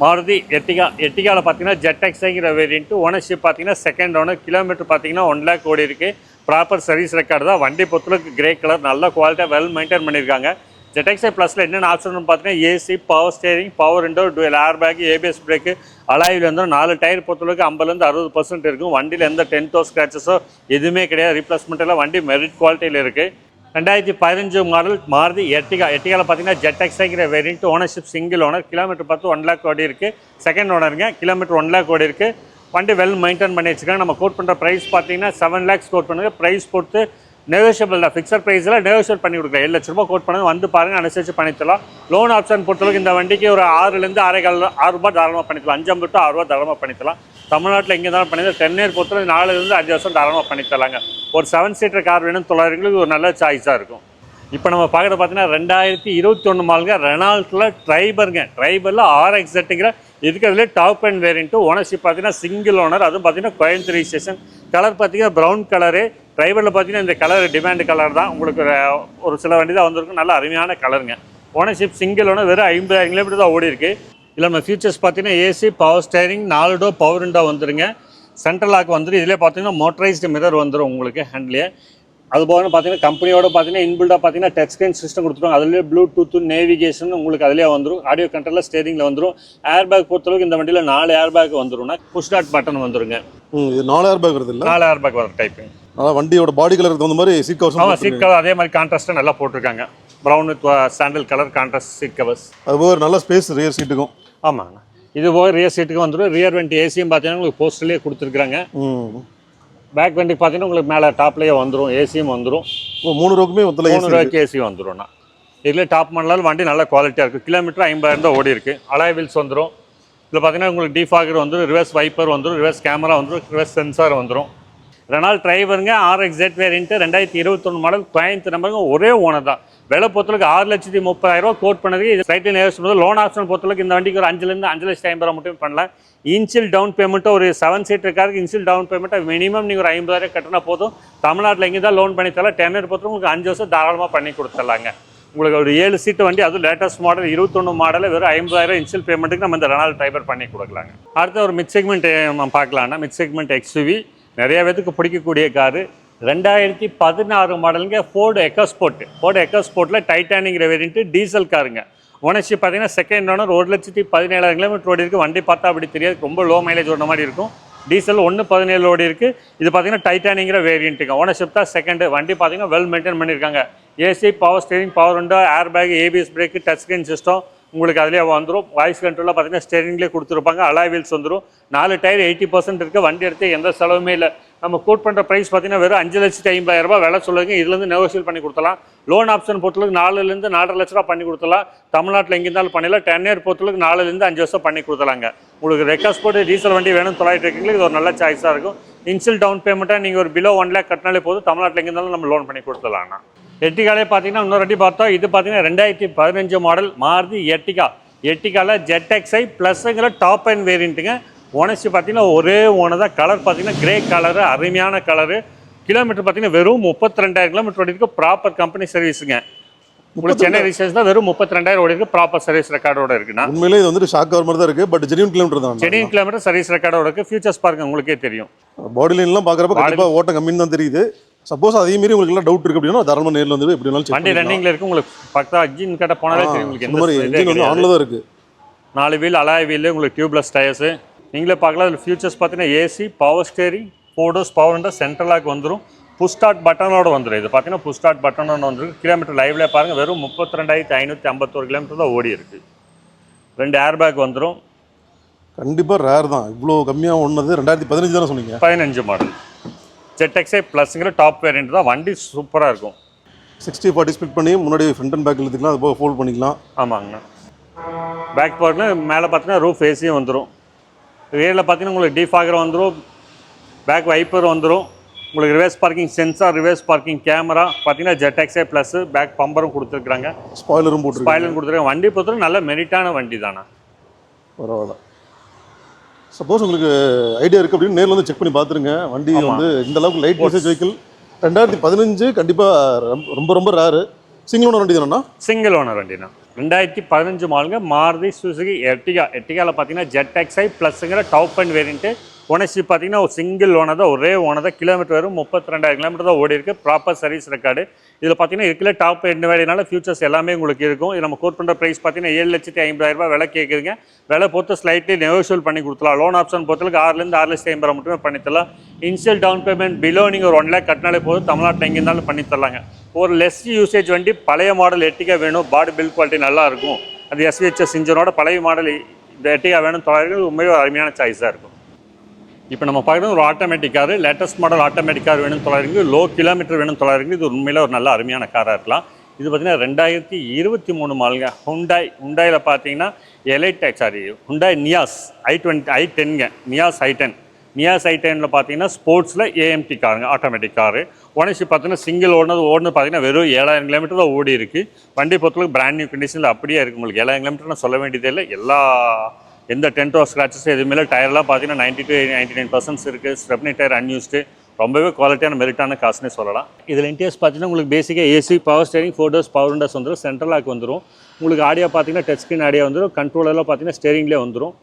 மாருதி எர்டிகாவில் பார்த்தீங்கன்னா ஜெட்எக்ஸைங்கிற வேரியன்ட்டு ஓனர்ஷிப் பார்த்தீங்கன்னா செகண்ட் ஓனர், கிலோமீட்டர் பார்த்தீங்கன்னா 1 lakh ஓடி இருக்குது. ப்ராப்பர் சர்வீஸ் ரெக்கார்டு தான். வண்டி பொறுத்தளவுக்கு கிரே கலர், நல்ல குவாலிட்டியாக வெல் மெயின்டைன் பண்ணியிருக்காங்க. ஜெட்எக்ஸை ப்ளஸில் என்னென்ன ஆப்ஷன் பார்த்தீங்கன்னா AC, power steering, power window, dual air bag, ABS brake, அலாயில் வந்து 4 டயர் பொறுத்தளவுக்கு 50லேருந்து 60% இருக்கும். வண்டியில் எந்த டென்த்தோ ஸ்க்ராச்சஸோ எதுவுமே கிடையாது. ரீப்ளேஸ்மெண்ட் எல்லாம் வண்டி மெரிட் குவாலிட்டியில் இருக்குது. 2015 மாடல் மாருதி எர்டிகாவில் பார்த்தீங்கன்னா ஜெட்எக்ஸைங்கிற variant, ownership single owner, kilometre பார்த்து 1 lakh ஓடி இருக்குது. செகண்ட் ஓனருங்க, கிலோமீட்டர் 1 lakh ஓடி இருக்குது. வண்டி வெல் மெயின்டைன் பண்ணி வச்சுருக்காங்க. நம்ம கோட் பண்ணுற ப்ரைஸ் பார்த்தீங்கன்னா 7 lakhs கோட் பண்ணுங்க. ப்ரைஸ் பொறுத்து நெகோஷியபிள் தான், ஃபிக்ஸட் ப்ரைஸில் நெகோஷியேட் பண்ணி கொடுக்குறேன். 7 லட்ச ரூபா கோட் பண்ணுங்க, வந்து பாருங்கள், அனுசரித்து பண்ணித்தரலாம். லோன் ஆப்ஷன் பொறுத்தளவுக்கு இந்த வண்டிக்கு ஒரு 6லேருந்து 6 ரூபாய் தாராளமாக பண்ணித்தரலாம். 5 to 6 ரூபா தாராளமாக பண்ணித்தரலாம். தமிழ்நாட்டில் எங்கே இருந்தாலும் பண்ணித்தரலாம். 10 year பொறுத்தவரை 4லேருந்து 5 வருஷம் தாராளமாக பண்ணித்தரலாங்க. ஒரு 7 seater கார் வேணும் 900 ஒரு நல்ல சாய்ஸாக இருக்கும். இப்போ நம்ம பார்க்குறது பார்த்தீங்கன்னா 2021 மாடலுங்க, ரெனால்ட்டில் ட்ரைபரில் RXZங்கிற இருக்கிறதுலே டாப் அண்ட் வேரியன்ட்டு. ஓனர்ஷிப் பார்த்தீங்கன்னா சிங்கிள் ஓனர், அதுவும் பார்த்தீங்கன்னா கோயம்புத்தூர் ரெஜிஸ்ட்ரேஷன். கலர் பார்த்தீங்கன்னா ப்ரௌன் கலரு. ட்ரைபரில் பார்த்தீங்கன்னா இந்த கலர் டிமாண்ட் கலர் தான். உங்களுக்கு ஒரு சில வண்டி தான் வந்திருக்கும், நல்ல அருமையான கலருங்க. ஓனர்ஷிப் சிங்கிள் ஓனர், வெறும் 50,000 கிலோமீட்டர் தான் ஓடி இருக்குது. இல்லை நம்ம ஃபியூச்சர்ஸ் பார்த்தீங்கன்னா AC, power steering, 4 door power window வந்துருங்க. சென்ட்ரல் லாக் வந்துடும். இதிலே பார்த்தீங்கன்னா மோட்டரைஸ்டு மிரர் வந்துடும் உங்களுக்கு ஹேண்ட்லேயே. அது போக பார்த்தீங்கன்னா கம்பெனியோட பார்த்தீங்கன்னா இன்பில்டாக பார்த்தீங்கன்னா டச் ஸ்க்ரீன் சிஸ்டம் கொடுத்துருவாங்க. அதுலேயே ப்ளூடூத், நேவிகேஷன் உங்களுக்கு அதிலே வந்துடும். ஆடியோ கண்ட்ரோலில் ஸ்டேரிங்கில் வந்துடும். ஏர் பேக் பொறுத்தளவுக்கு இந்த வண்டியில் 4 ஏர் பேக் வந்துடும்னா புஷ் ஸ்டார்ட் பட்டன் வந்துருங்க. இது 4 ஏர் பேக் வருது இல்லை? 4 ஏர் பேக் வர டைப்பு. வண்டியோட பாடி கலருக்கு தகுந்த மாதிரி சீட் கவர்ஸ். ஆமாம், சீட் கவர் அதே மாதிரி கான்ட்ராஸ்ட்டாக நல்லா போட்டிருக்காங்க. Brown with sandal colour contrast seat covers. அதுபோக ஒரு நல்ல ஸ்பேஸ் ரியர் சீட்டுக்கும். ஆமாங்க, இது போக ரியர் சீட்டுக்கு வந்துடும். ரியர் வெண்ட் ஏசியும் பார்த்தீங்கன்னா உங்களுக்கு போஸ்டர்லேயே கொடுத்துருக்குறாங்க. பேக் வண்டி பார்த்தீங்கன்னா உங்களுக்கு மேலே டாப்லேயே வந்துடும், ஏசியும் வந்துடும். 3 ரூபாய்க்குமே 3 ரூபாய்க்கு ஏசி வந்துடும்ண்ணா. இதில் டாப் மாடலால் வண்டி நல்ல குவாலிட்டியாக இருக்குது. கிலோமீட்டர் 50,000 தான் ஓடி இருக்குது. அலாய் வீல்ஸ் வந்துடும். இதில் பார்த்தீங்கன்னா உங்களுக்கு டிஃபாகர் வந்துடும், ரிவர்ஸ் வைப்பர் வந்துடும், ரிவர்ஸ் கேமரா வந்துடும், ரிவர்ஸ் சென்சார் வந்துடும். ரெனால்ட் டிரைவருங்க, RXZ வேரியன்ட்டு, 2021 மாடல், கோயம்புத்தூர் நம்பருங்க. ஒரே ஓனர் தான். விலை பொறுத்தளவுக்கு 6,30,000 கோட் பண்ணதுக்கு இது ஸ்லைட்லி நேரம். லோன் ஆப்ஷன் பொறுத்தளவுக்கு இந்த வண்டிக்கு ஒரு 5லேருந்து 5,50,000 மட்டும் பண்ணலாம். இன்ஷியல் டவுன் பேமெண்ட்டு ஒரு 7 seater காருக்கு இன்ஷியல் டவுன் பேமெண்ட்டை மினிமம் நீங்கள் ஒரு 50,000 கட்டினா போதும். தமிழ்நாட்டில் எங்கே தான் லோன் பண்ணி தரலாம். 10 year பொறுத்தவரை உங்களுக்கு 5 வருஷம் தாராளமாக பண்ணி கொடுத்துடலாங்க. உங்களுக்கு ஒரு 7 seat வண்டி, அதுவும் லேட்டஸ்ட் மாடல் 21 மாடலில் வெறும் 50,000 இன்ஷியல் பேமெண்ட்டுக்கு நம்ம இந்த ரெனால்ட் டிரைவர் பண்ணி கொடுக்கலாங்க. அடுத்த ஒரு மிட் செக்மெண்ட் நம்ம பார்க்கலாம்னா, மிட் செக்மெண்ட் XUV நிறைய பேருக்கு பிடிக்கக்கூடிய காரு. 2016 மாடலுங்க, ஃபோர்டு எக்கோஸ்போர்ட்டில் டைட்டானிங்கிற வேரியன்ட்டு, டீசல் காருங்க. ஓனர்ஷிப் பார்த்தீங்கன்னா செகண்ட் ஓனர், 1,17,000 கிலோமீட்டர் ஓடி இருக்குது. வண்டி பார்த்தா அப்படி தெரியாது, ரொம்ப லோ மைலேஜ் ஓடுற மாதிரி இருக்கும். டீசல் 1.17 ஓடி இருக்குது. இது பார்த்தீங்கன்னா டைட்டானிங்கிற வேரியன்ட்டுங்க. ஓனர்ஷிப் தான் செகண்டு. வண்டி பார்த்தீங்கன்னா வெல் மெயின்டைன் பண்ணியிருக்காங்க. AC, power steering, power window, air bag, ABS brake, touch screen system உங்களுக்கு அதிலே வந்துடும். வாய்ஸ் கண்ட்ரோலில் பார்த்தீங்கன்னா ஸ்டேரிங்லேயே கொடுத்துருப்பாங்க. அலாய் வீல்ஸ் வந்துடும். 4 டயர் 80% இருக்குது. வண்டி எடுத்து எந்த செலவுமே இல்லை. நம்ம கோட் பண்ணுற ப்ரைஸ் பார்த்தீங்கன்னா வெறும் 5,50,000 விலை சொல்லுங்க. இதுலேருந்து நெகோஷியேட் பண்ணி கொடுத்தலாம். லோன் ஆப்ஷன் பொறுத்தளவுக்கு 4லேருந்து 4.5 லட்ச ரூபா பண்ணி கொடுத்தலாம். தமிழ்நாட்டில் எங்கே இருந்தாலும் பண்ணிடலாம். 10 year பொறுத்தளவுக்கு 4லேருந்து 5 வருஷம் பண்ணி கொடுத்தலாங்க. உங்களுக்கு எக்கோஸ்போர்ட் டீசல் வண்டி வேணும் 900 இருக்கீங்களுக்கு இது ஒரு நல்ல சாய்ஸாக இருக்கும். இன்ஷியல் டவுன் பேமெண்ட்டாக நீங்கள் ஒரு பிலோ 1 lakh கட்டினாலே போதும். தமிழ்நாட்டில் எங்கே இருந்தாலும் நம்ம லோன் பண்ணி கொடுத்துலாம்ண்ணா. எர்டிகாலே பார்த்தீங்கன்னா இன்னொரு வண்டி பார்த்தோம். இது பார்த்தீங்கன்னா 2015 மாடல் மாருதி எர்டிகாவில் ZXi ப்ளஸ்ங்கிற டாப் அண்ட் வேரியண்ட்டுங்க. ஓனர்ஷிப் பார்த்தீங்கன்னா ஒரே ஓனர் தான். கலர் பார்த்தீங்கன்னா கிரே கலரு, அருமையான கலரு. கிலோமீட்டர் பார்த்தீங்கன்னா வெறும் 32,000 கிலோமீட்டர் ஓடி இருக்குது. ப்ராப்பர் கம்பெனி சர்வீஸுங்க. உங்களுக்கு சென்னை ரிஜிஸ்ட்ரேஷன் தான் வெறும் 32,000 ஓடி இருக்குது. ப்ராப்பர் சர்வீஸ் ரெக்கார்டோட இருக்குண்ணா. உண்மையிலே இது வந்து ஷாக் கவர் மாதிரி தான் இருக்குது. பட் ஜெனியூன் கிலோமீட்டர் தான். ஜெனியூன் கிலோமீட்டர் சர்வீஸ் ரெக்கார்டோட இருக்குது. ஃபியூச்சர்ஸ் பாருங்க, உங்களுக்கே தெரியும். பாடி லைன்லாம் பார்க்குறப்ப கண்டிப்பாக ஓட்டம் கம்மின்னு தான் தெரியுது. சப்போஸ் அதே மாதிரி உங்களுக்கு எல்லாம் டவுட் இருக்கு அப்படின்னா தாராளமாக நேரில் வந்து எப்படி வேணாலும் வண்டி ரன்னிங்ல இருக்கு. உங்களுக்கு பக்கா இன்ஜின் கட்ட போனாலே தெரியும். உங்களுக்கு இந்த மாதிரி இன்ஜின் வந்து ஆன்ல தான் இருக்கு. 4 வீல் அலாய் வீல், உங்களுக்கு டியூப்லெஸ் டயர்ஸ் நீங்களே பார்க்கலாம். அதில் ஃபியூச்சர்ஸ் பார்த்தீங்கன்னா AC, power steering, 4 doors power window, central lock வந்துடும். புஷ் ஸ்டார்ட் பட்டனோட வந்துடும். இது பார்த்தீங்கன்னா புஷ் ஸ்டார்ட் பட்டனோட வந்துருக்கு. கிலோமீட்டர் லைவ்ல பாருங்க, வெறும் 32,551 கிலோமீட்டர் தான் ஓடி இருக்கு. 2 ஏர் பேக் வந்துடும். கண்டிப்பாக ரேர் தான். இவ்வளோ கம்மியாக ஒன்றது 2015 தானே சொன்னீங்க? 15 மாடல் ZXi ப்ளஸ்ங்கிற டாப் வேரியன்ட் தான். வண்டி சூப்பராக இருக்கும். 60/40 ஸ்பிளிட் பண்ணி முன்னாடி ஃப்ரண்ட் அண்ட் பேக் இழுத்துக்கலாம். அது போக ஃபோல்ட் பண்ணிக்கலாம். ஆமாங்கண்ணா. பேக் பவர்னு மேலே பார்த்தீங்கன்னா ரூஃப் ஏசியும் வந்துடும். ரியரில் பார்த்தீங்கன்னா உங்களுக்கு டிஃபாகர் வந்துடும். பேக் வைப்பர் வந்துடும். உங்களுக்கு reverse parking sensor, reverse parking camera பார்த்தீங்கன்னா ZXi ப்ளஸ் பேக் பம்பரும் கொடுத்துருக்குறாங்க. ஸ்பாய்லரும் கொடுத்துருக்காங்க. வண்டி பொறுத்தவரை நல்ல மெரிட்டான வண்டி தானே. பரவாயில்ல. சப்போஸ் உங்களுக்கு ஐடியா இருக்குது அப்படின்னு நேரில் வந்து செக் பண்ணி பார்த்துருங்க. வண்டி வந்து இந்த அளவுக்கு லைட் யூசேஜ் வெஹிக்கிள் 2015 கண்டிப்பாக ரொம்ப ரொம்ப ரேரு. சிங்கிள் ஓனர் வண்டி தானே? சிங்கிள் ஓனர் வண்டினா 2015 மாடலுங்க மாருதி சுசுகி எர்டிகா. எர்டிகாவில் பார்த்தீங்கன்னா ஜெட் எக்ஸ்ஐ ப்ளஸ்ங்கிற டாப் அண்ட் வேரியண்ட்டு. ஓனர்ஷிப் பார்த்தீங்கன்னா ஒரு சிங்கிள் ஓனர் தான், ஒரே ஓனர் தான். கிலோமீட்டர் வரும் 32,000 கிலோமீட்டர் தான் ஓடி இருக்கு. Proper service record. இதில் பார்த்தீங்கன்னா இருக்குல்ல டாப் எண்ட் வேலைனால ஃபியூச்சர்ஸ் எல்லாமே உங்களுக்கு இருக்கும். இது நம்ம கோட் பண்ணுற ப்ரைஸ் பார்த்தீங்கன்னா 7,50,000 விலை கேட்குதுங்க. விலை பொறுத்து ஸ்லைட்லி நெகோஷியல் பண்ணி கொடுத்துலாம். லோன் ஆப்ஷன் பொறுத்தவரைக்கும் 6,000 6,50,000 மட்டுமே பண்ணித்தரலாம். இனிஷியல் டவுன் பேமெண்ட் பிலோ நீங்கள் ஒரு 1 lakh கட்டினாலே போதும். தமிழ்நாட்டில் எங்கே இருந்தாலும் பண்ணித்தரலாங்க. ஒரு லெஸ் யூசேஜ் வண்டி, பழைய மாடல் எர்டிகா வேணும், பாடி பில்ட் குவாலிட்டி நல்லா இருக்கும், அது SVHS இன்ஜினோட பழைய மாடல் இந்த எர்டிகா வேணும் தொலைகிறது உண்மையாக ஒரு அருமையான சாய்ஸாக இருக்கும். இப்போ நம்ம பார்க்குறது ஒரு automatic car, latest model automatic car வேணும் தொலைகிறது, லோ கிலோமீட்டர் வேணும் தொலைகிறது. இது உண்மையில் ஒரு நல்ல அருமையான காராக இருக்கலாம். இது பார்த்தீங்கன்னா 2023 மாடலுங்க. ஹுண்டாயில் பார்த்தீங்கன்னா ஹுண்டாய் நியாஸ் i10ங்க. நியாஸ் i10ல பார்த்தீங்கன்னா ஸ்போர்ட்ஸில் AMT காருங்க, ஆட்டோமேட்டிக் காரு. ஓனர்ஷிப் பார்த்தீங்கன்னா சிங்கிள் ஓடுனது பார்த்தீங்கன்னா வெறும் 7,000 கிலோமீட்டர் தான் ஓடி இருக்குது. வண்டி பொறுத்தவரைக்கும் பிராண்ட் நியூ கண்டிஷனில் அப்படியே இருக்குது. உங்களுக்கு 7,000 கிலோமீட்டர்னு சொல்ல வேண்டியதே இல்லை. எந்த டென்ட் ஆஃப் ஸ்க்ராச்சஸ் எதுவுமே இல்லை. டயர்லாம் பார்த்தீங்கன்னா 90 to 99% இருக்குது. ஸ்டெப்னி டயர் அன்யூஸ்டு, ரொம்பவே குவாலிட்டியான மெரிட்டான காசுனே சொல்லலாம். இதில் இன்டீரியர்ஸ் பார்த்தீங்கன்னா உங்களுக்கு பேசிக்காக AC, power steering, 4 doors power Windows வந்துடும். சென்ட்ரல் லாக் வந்துடும். உங்களுக்கு ஆடியோ பார்த்தீங்கன்னா டச் ஸ்க்ரீன் ஆடியோ வந்துடும். கண்ட்ரோலெல்லாம் பார்த்தீங்கன்னா ஸ்டேரிங்லேயே வந்துடும்.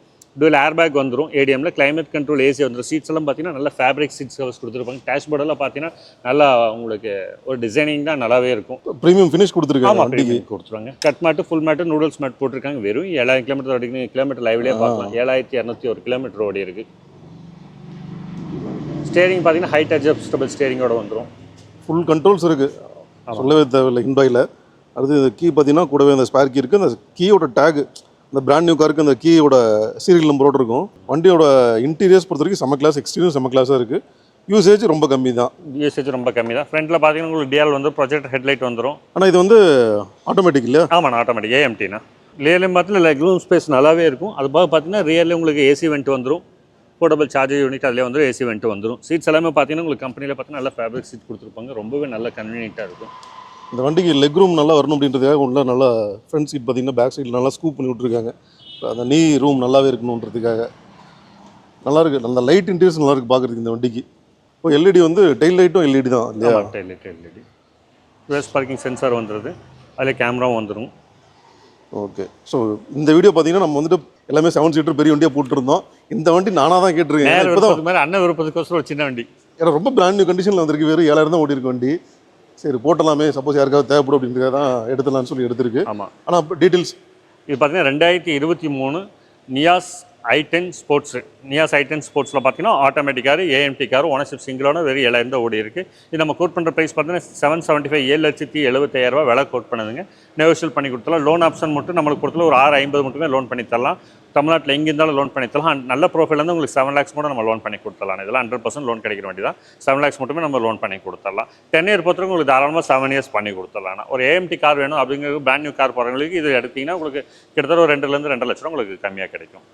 டூல் ஏர் பேக் வந்துடும். ADMல கிளைமேட் கண்ட்ரோல் AC வந்துடும். சீட்ஸ் எல்லாம் பார்த்தீங்கன்னா நல்லா ஃபேப்ரிக் சீட்ஸ் கவர்ஸ் கொடுத்துருப்பாங்க. டேஷ்போர்டெல்லாம் பார்த்தீங்கன்னா நல்லா உங்களுக்கு ஒரு டிசைனிங் தான் நல்லாவே இருக்கும். ப்ரீமியம் ஃபினிஷ் கொடுத்துருக்காங்க. வண்டிக்கு கொடுத்துருவாங்க. Cut mat, full mat, noodles mat போட்டிருக்காங்க. வெறும் 7,000 கிலோமீட்டர் ஓடி, கிலோமீட்டர் லைவ்லேயே பார்க்கலாம். 7,201 கிலோமீட்டர் ஓடி இருக்குது. ஸ்டேரிங் பார்த்தீங்கன்னா ஹைட் அட்ஜஸ்டபிள் ஸ்டேரிங்கோட வந்துடும். ஃபுல் கண்ட்ரோல்ஸ் இருக்குது, சொல்லவே தேவையில்லை. ஹுண்டாயில் அடுத்து இந்த கீ பார்த்தீங்கன்னா கூடவே அந்த ஸ்பேர் கீ இருக்குது. அந்த கீயோட டேக் இந்த பிராண்ட் நியூ காருக்கு அந்த கீயோட சீரியல் நம்பரோடு இருக்கும். வண்டியோட இன்டீரியர்ஸ் பொறுத்த வரைக்கும் செம்ம கிளாஸ், எக்ஸ்டீரியர் செம்ம கிளாஸாக இருக்குது. யூசேஜ் ரொம்ப கம்மி தான். ஃப்ரண்ட்டில் பார்த்தீங்கன்னா உங்களுக்கு டிஆல் வந்து ப்ரொஜெக்டர் ஹெட்லைட் வந்துடும். ஆனால் இது வந்து ஆட்டோமேட்டிக் இல்லையா? ஆமாண்ணா, ஆட்டோமேட்டிக் AMTனா. ரியர்லையும் பார்த்தீங்கன்னா லெக்ரூம் ஸ்பேஸ் நல்லாவே இருக்கும். அது போக பார்த்தீங்கன்னா ரியர்லேயும் உங்களுக்கு AC வெண்ட் வந்துடும். போர்ட்டபிள் சார்ஜர் யூனிட் அதிலே வந்துடும். AC வெண்ட் வந்துடும். சீட்ஸ் எல்லாமே பார்த்தீங்கன்னா உங்களுக்கு கம்பெனியில் பார்த்தீங்கன்னா நல்லா ஃபேப்ரிக் சீட் கொடுத்துருப்பாங்க. ரொம்பவே நல்ல கன்வீனியண்ட்டாக இருக்கும். இந்த வண்டிக்கு லெக் ரூம் நல்லா வரணும் அப்படின்றதுக்காக உள்ள நல்லா ஃப்ரண்ட் சீட் பார்த்தீங்கன்னா பேக் சைடில் நல்லா ஸ்கூப் பண்ணி விட்ருக்காங்க. அந்த நீ ரூம் நல்லாவே இருக்கணுன்றதுக்காக நல்லா இருக்குது. அந்த லைட் இன்டீரியர்ஸ் நல்லா இருக்குது பார்க்குறதுக்கு இந்த வண்டிக்கு. இப்போ LED வந்து டெயில் லைட்டும் LED தான் இல்லையா? LED ரிவர்ஸ் பார்க்கிங் சென்சார் வந்துடுது. அதில் கேமராவும் வந்துடும். ஓகே. ஸோ இந்த வீடியோ பார்த்தீங்கன்னா நம்ம வந்துட்டு எல்லாமே 7 சீட்டர் பெரிய வண்டியாக போட்டுருந்தோம். இந்த வண்டி நானாக தான் கேட்டிருக்கேன். இப்போ தான் அண்ணன் விருப்பத்துக்கோசரம் ஒரு சின்ன வண்டி, ஏன்னா ரொம்ப பிராண்ட் நியூ கண்டிஷனில் வந்திருக்கு. வெறும் 7,000 தான் ஓடி இருக்க வண்டி. சரி போட்டலாமே, சப்போஸ் யாருக்காவது தேவைப்படும் அப்படின்றத தான் எடுத்துலான்னு சொல்லி எடுத்திருக்கு. ஆமாம். ஆனால் டீட்டெயில்ஸ் இது பார்த்தீங்கன்னா 2023 Niyas i10 sports. Niyas i10 ஸ்போர்ட்ஸில் பார்த்தீங்கன்னா automatic car, AMT car, ownership சிங்கிளோட வெறும் 7,000 தான் ஓடி இருக்குது. இது நம்ம கோட் பண்ணுற ப்ரைஸ் பார்த்தீங்கன்னா 775 7,70,000 விலை கோட் பண்ணுதுங்க. நெகோஷியல் பண்ணி கொடுத்துலாம். லோன் ஆப்ஷன் மட்டும் நம்மளுக்கு கொடுத்துல ஒரு 650 மட்டுமே லோன் பண்ணி தரலாம். தமிழ்நாட்டில் எங்கே இருந்தாலும் லோன் பண்ணி தரலாம். நல்ல ப்ரோஃபைல் வந்து உங்களுக்கு 7 lakhs கூட நம்ம லோன் பண்ணி கொடுத்துடலாம். இதெல்லாம் 100% லோன் கிடைக்கிற வேண்டி தான். 7 lakhs மட்டுமே நம்ம லோன் பண்ணி கொடுத்துடலாம். 10 year பொறுத்தவரைக்கும் உங்களுக்கு தாராளமாக 7 years பண்ணி கொடுத்துடலாம். ஒரு AMT கார் வேணும் அப்படிங்கிறது பிராண்ட் நியூ கார் போகிறவங்களுக்கு இது எடுத்தீங்கன்னா உங்களுக்கு கிட்டத்தட்ட ஒரு 2 to 2.5 லட்சம் உங்களுக்கு கம்மியாக கிடைக்கும்.